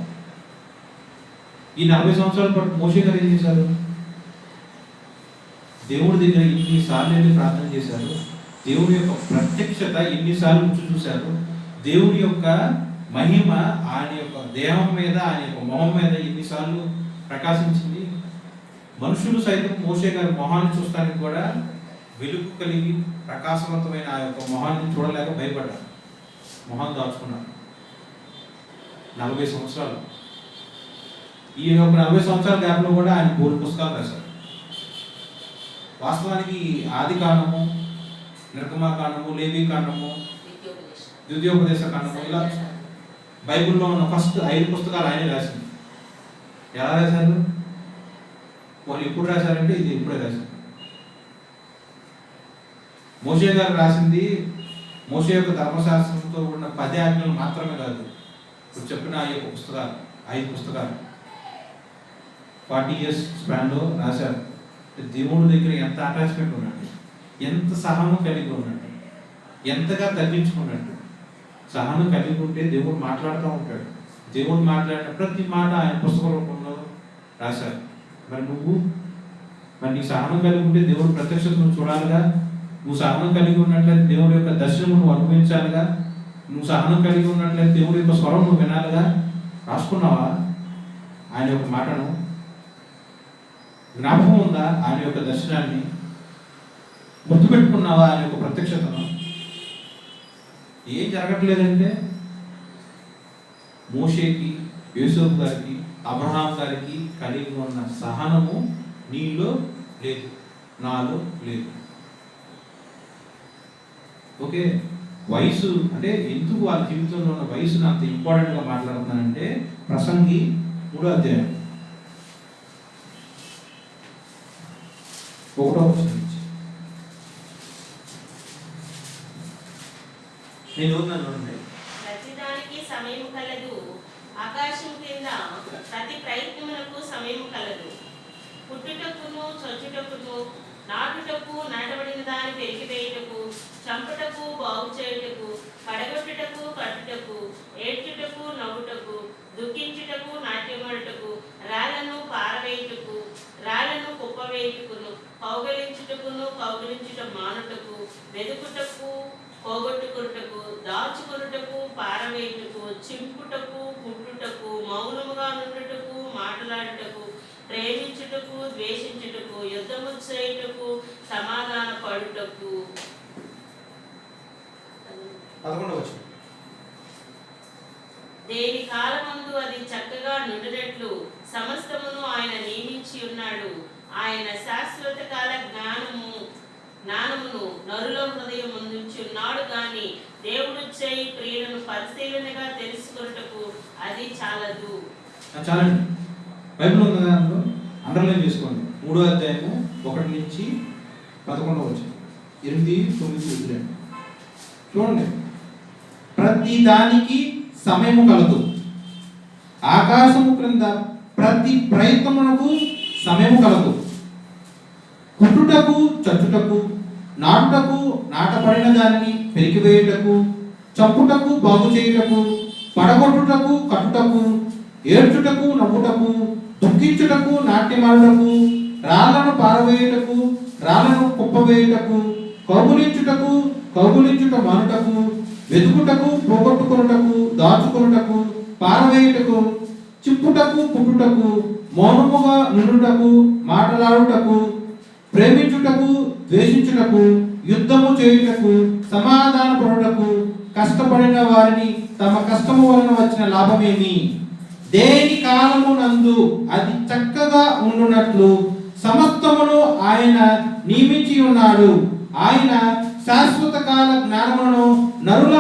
ఈ 40 సంవత్సరాల పాటు మోషే గారు ఏం చేశారు? దేవుడి దగ్గర ఎన్నిసార్లు వెళ్ళి ప్రార్థన చేశారు, దేవుడి యొక్క ప్రత్యక్షత ఎన్నిసార్లు రుచి చూశారు, దేవుడి యొక్క మహిమ ఆయన యొక్క దేహం మీద, ఆయన యొక్క మొహం మీద ఎన్నిసార్లు ప్రకాశించింది. మనుషులు సైతం మోషే గారి మొహాన్ని చూస్తానికి కూడా వెలుగు కలిగి ప్రకాశవంతమైన ఆ యొక్క మొహాన్ని చూడలేక భయపడ్డారు, మొహాన్ని దాచుకున్నారు. 40 సంవత్సరాలు. ఈ యొక్క 40 సంవత్సరాల గ్యాప్లో కూడా ఆయన 3 పుస్తకాలు రాశారు. వాస్తవానికి ఆది కాండము, నిర్గమాకాండము, లేవీ కాండము, ద్వితీయోపదేశ కాండము, ఇలా బైబిల్లో ఉన్న ఫస్ట్ 5 పుస్తకాలు ఆయనే రాసింది. ఎలా రాశారు? వాళ్ళు ఎప్పుడు రాశారంటే ఇది ఇప్పుడే రాశారు. మోషే గారు రాసింది మోషే యొక్క ధర్మశాస్త్రంతో ఉన్న 10 ఆజ్ఞలు మాత్రమే కాదు, ఇప్పుడు చెప్పిన ఆ యొక్క పుస్తకాలు 5 పుస్తకాలు 40 years స్పాన్లో రాశారు. దేవుడి దగ్గర ఎంత అటాచ్మెంట్ ఉన్నట్టు, ఎంత సహనం కలిగి ఉన్నట్టు, ఎంతగా తగ్గించుకున్నట్టు. సహనం కలిగి ఉంటే దేవుడు మాట్లాడుతూ ఉంటాడు. దేవుడు మాట్లాడిన ప్రతి మాట ఆయన పుస్తక రూపంలో రాశారు. మరి నీ సహనం కలిగి ఉంటే దేవుడు ప్రత్యక్షతను చూడాలిగా. నువ్వు సహనం కలిగి ఉన్నట్లయితే దేవుడి యొక్క దర్శనం నువ్వు అనుభవించాలిగా. నువ్వు సహనం కలిగి ఉన్నట్లయితే దేవుడి యొక్క స్వరం నువ్వు వినాలిగా. రాసుకున్నావా ఆయన యొక్క మాటను? జ్ఞాపకం ఉందా ఆయన యొక్క దర్శనాన్ని? గుర్తుపెట్టుకున్నావా ఆయన యొక్క ప్రత్యక్షతను? ఏం జరగట్లేదంటే మోషేకి, యోసేపు గారికి, అబ్రహాం గారికి కలిగి ఉన్న సహనము నీలో లేదు, నాలో లేదు. ఓకే, వయసు అంటే ఎందుకు వాళ్ళ జీవితంలో ఉన్న వయసును అంత ఇంపార్టెంట్గా మాట్లాడుతున్నానంటే ప్రసంగి 3వ అధ్యాయం 1వ వచనం నుంచి నేను చూడండి. ప్రతిదానికి సమయం కలదు, ఆకాశం కింద ప్రతి ప్రయత్నమునకు సమయం కలదు. పుట్టుటకును, చొచ్చుటకును, నాటుటకు, నాటబడిన దాన్ని పెరిగివేయుటకు, చంపుటకు, బాగు చేయుటకు, పడగొట్టుటకు, కట్టుటకు, ఏడ్చుటకు, నవ్వుటకు, దుఃఖించుటకు, నాట్యమాడుటకు, రాళ్లను పారవేయుటకు, రాళ్లను కుప్పవేయుటకును, కౌగలించుటకును, కౌగలించుట మానుటకు, వెదుకుటకు, పోగొట్టుకున్నటకు, దాచుకొనుటకు, పారవేయుటకు, చింపుటకు, కుట్టుటకు, మౌనముగా నుండుటకు, మాట్లాడుటకు, ప్రేమించుటకు, ద్వేషించుటకు, యుద్ధము చేయుటకు, సమాధాన పడుటకు. 11వ వచనం. దేని కాలమందు అది చక్కగా నుండినట్లు సమస్తమును ఆయన నియమించి ఉన్నాడు. ఆయన శాశ్వత కాల జ్ఞానమును నరుల హృదయం ముందుంచి ఉన్నాడు గాని దేవుడు చేయి క్రియలను పరిశీలనగా తెలుసుకొనుటకు అది చాలదు. చాలండి. బైబిల్ ఉన్న దాంట్లో అండర్లైన్ చేసుకోండి. 3వ అధ్యాయము 1-11 8, 9 వదిలేండి. చూడండి, ప్రతి దానికి సమయము కలదు. ఆకాశము క్రింద ప్రతి ప్రయత్నమునకు సమయము కలదు. పుట్టుటకు చచ్చుటకు, నాటుటకు నాటబడిన దానిని పెరికివేయుటకు, చంపుటకు బాగు చేయుటకు, పడగొట్టుటకు కట్టుటకు, ఏడ్చుటకు నవ్వుటకు, దుఃఖించుటకు నాట్యమాడుటకు, రాళ్లను పారవేయుటకు రాళ్లను కుప్పవేయుటకు, కౌగులించుట మానుటకు, వెతుకుటకు పోగొట్టుకొనుటకు, దాచుకొనుటకు, పారవేయుటకు, చిప్పుటకు పుట్టుటకు, మౌనముగా నుండుటకు, మాటలాడుటకు, ప్రేమించుటకు ద్వేషించుటకు, యుద్ధము చేయుటకు, సమాధాన పడుటకు, కష్టపడిన వారిని తమ కష్టము వలన వచ్చిన లాభమేమి? దేని కాలము నందు అది చక్కగా ఉండునట్లు సమస్తమును ఆయన నియమించి ఉన్నాడు. ఆయన శాశ్వత కాల జ్ఞానమును నరుల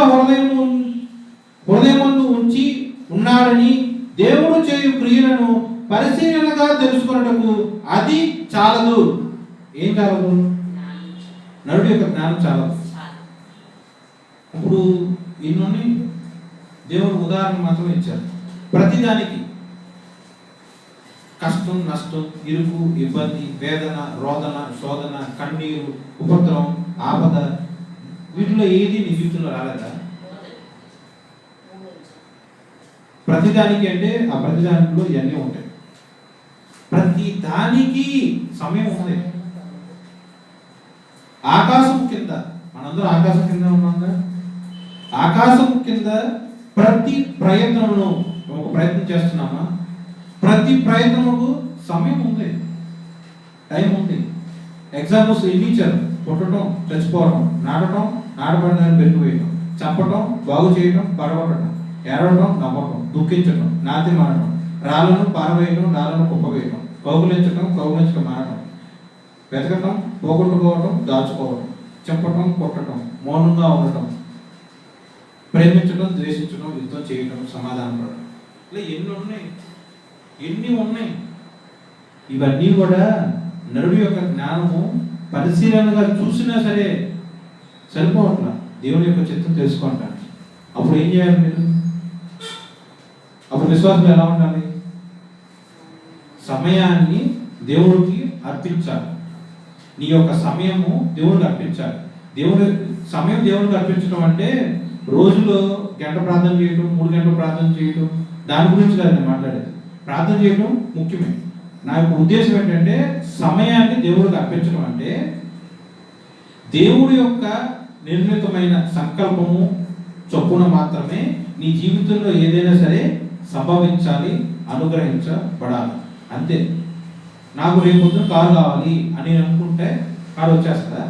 హృదయమందు ఉంచి ఉన్నాడని దేవుడు చేయు క్రియలను పరిశీలనగా తెలుసుకున్నటకు అది చాలదు. ఏం చాలదు? నరుడి యొక్క జ్ఞానం చాలదు. ఇప్పుడు ఇన్ని దేవుడు ఉదాహరణ మాత్రమే ఇచ్చారు. ప్రతిదానికి కష్టం, నష్టం, ఇరుకు, ఇబ్బంది, వేదన, రోదన, శోధన, కన్నీరు, ఉపద్రవం, ఆపద, వీటిలో ఏది నీ జీవితంలో రాలేదా? ప్రతిదానికి అంటే ఆ ప్రతిదానిలో ఇవన్నీ ఉంటాయి. ప్రతి దానికి సమయం ఉంది. ఆకాశం కింద, మనందరూ ఆకాశం కింద ఉన్నాంగా, ఆకాశం కింద ప్రతి ప్రయత్నమును, ఒక ప్రయత్నం చేస్తున్నామా, ప్రతి ప్రయత్నముకు సమయం ఉంది, టైం ఉంది. ఎగ్జాంపుల్స్ ఎన్ని ఇచ్చారు? పుట్టడం, చచ్చిపోవడం, నాటడం, నాటబడిన పెరిగిపోయడం, చంపడం, బాగు చేయడం, పడగొట్టడం, ఏడవడం, నవ్వడం, దుఃఖించడం, నాతి మారడం, రాళ్ళను పారవేయడం, రాళ్ళను కుప్పవేయడం, కౌగులించడం మారడం, వెతకటం, పోగొట్టుకోవడం, దాచుకోవడం, చంపడం, కొట్టడం, మౌనంగా ఉండటం, ప్రేమించడం, ద్వేషించడం, యుద్ధం చేయడం, సమాధానం పడడం, ఇలా ఎన్ని ఉన్నాయి. ఇవన్నీ కూడా నరుడి యొక్క జ్ఞానము పరిశీలనగా చూసినా సరే సరిపోవట్లా దేవుని యొక్క చిత్తం తెలుసుకుంటాను. అప్పుడు ఏం చేయాలి మీరు? అప్పుడు విశ్వాసం ఎలా ఉండాలి? సమయాన్ని దేవుడికి అర్పించాలి. నీ యొక్క సమయము దేవుడికి అర్పించాలి. సమయం దేవుడికి అర్పించడం అంటే రోజులో 1 గంట ప్రార్థన చేయడం, 3 గంటలు ప్రార్థన చేయడం, దాని గురించి కాదు నేను మాట్లాడేది. ప్రార్థన చేయడం ముఖ్యమే. నా యొక్క ఉద్దేశం ఏంటంటే సమయాన్ని దేవుడికి అర్పించడం అంటే దేవుడి యొక్క నిర్మితమైన సంకల్పము చొప్పున మాత్రమే నీ జీవితంలో ఏదైనా సరే సంభవించాలి, అనుగ్రహించబడాలి, అంతే. నాకు రేపు పొద్దున కారు కావాలి అని అనుకుంటే కారు వచ్చేస్తుందా?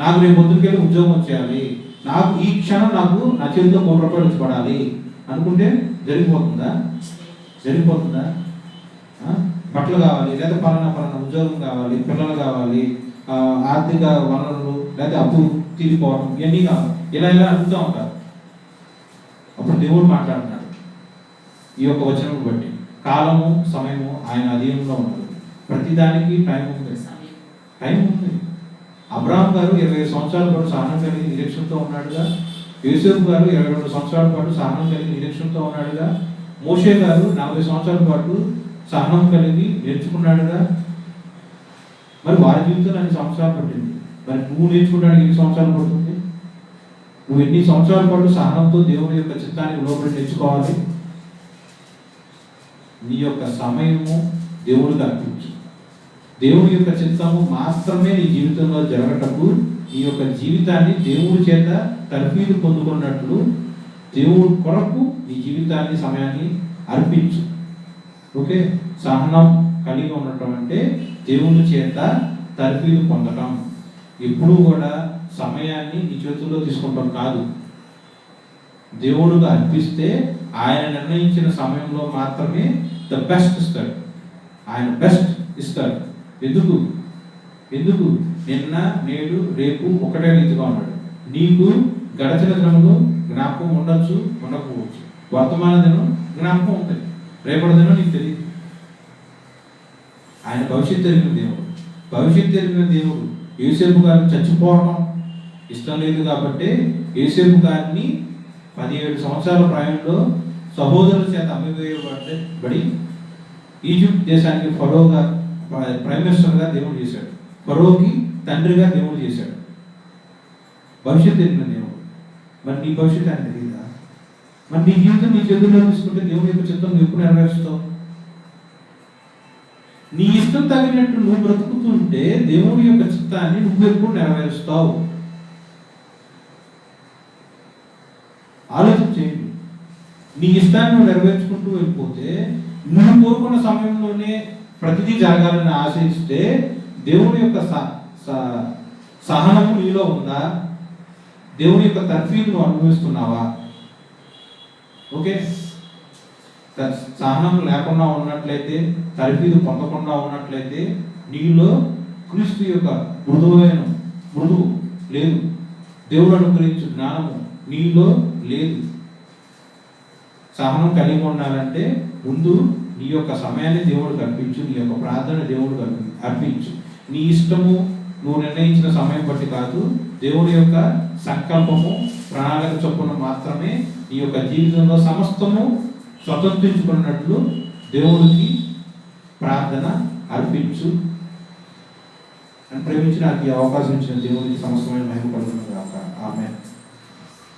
నాకు రేపు పొద్దునకెళ్ళి ఉద్యోగం వచ్చేయాలి, నాకు ఈ క్షణం నాకు నా చేతిలో ₹1 వచ్చి పడాలి అనుకుంటే జరిగిపోతుందా? బట్టలు కావాలి, లేదా పలానా ఉద్యోగం కావాలి, పిల్లలు కావాలి, ఆర్థిక వనరులు, లేదా అప్పు తీరిపోవడం, ఇవన్నీ కావాలి, ఇలా అడుగుతూ ఉంటారు. అప్పుడు దేవుడు మాట్లాడుతున్నాడు ఈ యొక్క వచనం బట్టి. కాలము, సమయము ఆయన అధీనంలో ఉన్నది. ప్రతిదానికి టైం ఉంది. అబ్రాహాం గారు 20 సంవత్సరాల పాటు సహనం కలిగి నిరీక్షణతో ఉన్నాడుగా. యోసేపు గారు 22 సంవత్సరాల పాటు సహనం కలిగి నిరీక్షణతో ఉన్నాడుగా. మోషే గారు 40 సంవత్సరాల పాటు సహనం కలిగి నేర్చుకున్నాడుగా. మరి వారి జీవితంలో అన్ని సంవత్సరాలు పట్టింది. మరి నువ్వు నేర్చుకోవడానికి ఎన్ని సంవత్సరాలు పడుతుంది? నువ్వు ఎన్ని సంవత్సరాల పాటు సహనంతో దేవుని యొక్క చిత్తానికి లోపలి నేర్చుకోవాలి? నీ యొక్క సమయము దేవుడికి అర్పించు. దేవుడి యొక్క చిత్తము మాత్రమే నీ జీవితంలో జరగటకు, నీ యొక్క జీవితాన్ని దేవుడి చేత తర్ఫీదు పొందుకున్నట్లు దేవుడి కొరకు నీ జీవితాన్ని, సమయాన్ని అర్పించు. ఓకే, సహనం కలిగి ఉండటం అంటే దేవుని చేత తర్ఫీదు పొందటం. ఎప్పుడు కూడా సమయాన్ని నీ చేతుల్లో తీసుకుంటాం కాదు. దేవుడుగా అర్పిస్తే ఆయన నిర్ణయించిన సమయంలో మాత్రమే ద బెస్ట్ ఇస్తాడు. ఆయన బెస్ట్ ఇస్తాడు. ఎందుకు నిన్న, నేడు, రేపు ఒకటే రీతిగా ఉన్నాడు. నీకు గడచిన దినములు జ్ఞాపకం ఉండొచ్చు, ఉండకపోవచ్చు. వర్తమాన దినం జ్ఞాపకం ఉంటుంది, రేపటి దినం నీకు తెలియదు. ఆయన భవిష్యత్తు తెలియని దేవుడు. భవిష్యత్తు ఎరిగిన దేవుడు. యోసేపు గారిని చచ్చిపోవడం ఇష్టం లేదు కాబట్టి యోసేపు గారిని 17 సంవత్సరాల ప్రాయంలో సహోదరుల చేత అమ్మివేయబడి ఈజిప్ట్ దేశానికి ఫరోగా ప్రైమ్ మినిస్టర్గా దేవుడు చేశాడు. ఫరోకి తండ్రిగా దేవుడు చేశాడు. భవిష్యత్తు ఎరిగిన దేవుడు. మరి నీ భవిష్యత్తు ఆయన తెలియదా? మరి నీ జీవితం నీ చేతుల్లో తీసుకుంటే దేవుని యొక్క చిత్తం నువ్వు ఎప్పుడు నెరవేరుస్తావు? నీ ఇష్టం తగినట్టు నువ్వు బ్రతుకుతుంటే దేవుని యొక్క చిత్తాన్ని నువ్వు ఎప్పుడు నెరవేరుస్తావు? ఆలోచన చేయండి. నీ ఇష్టాన్ని నువ్వు నెరవేర్చుకుంటూ వెళ్ళిపోతే నువ్వు కోరుకున్న సమయంలోనే ప్రతిదీ జరగాలని ఆశిస్తే దేవుని యొక్క సహనము నీలో ఉందా? దేవుని యొక్క తర్ఫీదు నువ్వు అనుభవిస్తున్నావా? ఓకే, సహనం లేకుండా ఉన్నట్లయితే, తర్ఫీదు పొందకుండా ఉన్నట్లయితే నీలో క్రీస్తు యొక్క మృదువు లేదు. దేవుడు అనుగ్రహించు జ్ఞానము నీలో లేదు. సహనం కలిగి ఉండాలంటే ముందు నీ యొక్క సమయాన్ని దేవుడికి అర్పించు, నీ యొక్క ప్రార్థన దేవుడికి అర్పించు. నీ ఇష్టము నువ్వు నిర్ణయించిన సమయం బట్టి కాదు, దేవుడి యొక్క సంకల్పము ప్రణాళిక చొప్పున మాత్రమే నీ యొక్క జీవితంలో సమస్తము స్వతంత్రించుకున్నట్లు దేవుడికి ప్రార్థన అర్పించు అని ప్రేమించి నాకు ఈ అవకాశం ఇచ్చిన దేవుడికి సమస్తమైన మహిమ కలుగును గాక. ఆమేన్.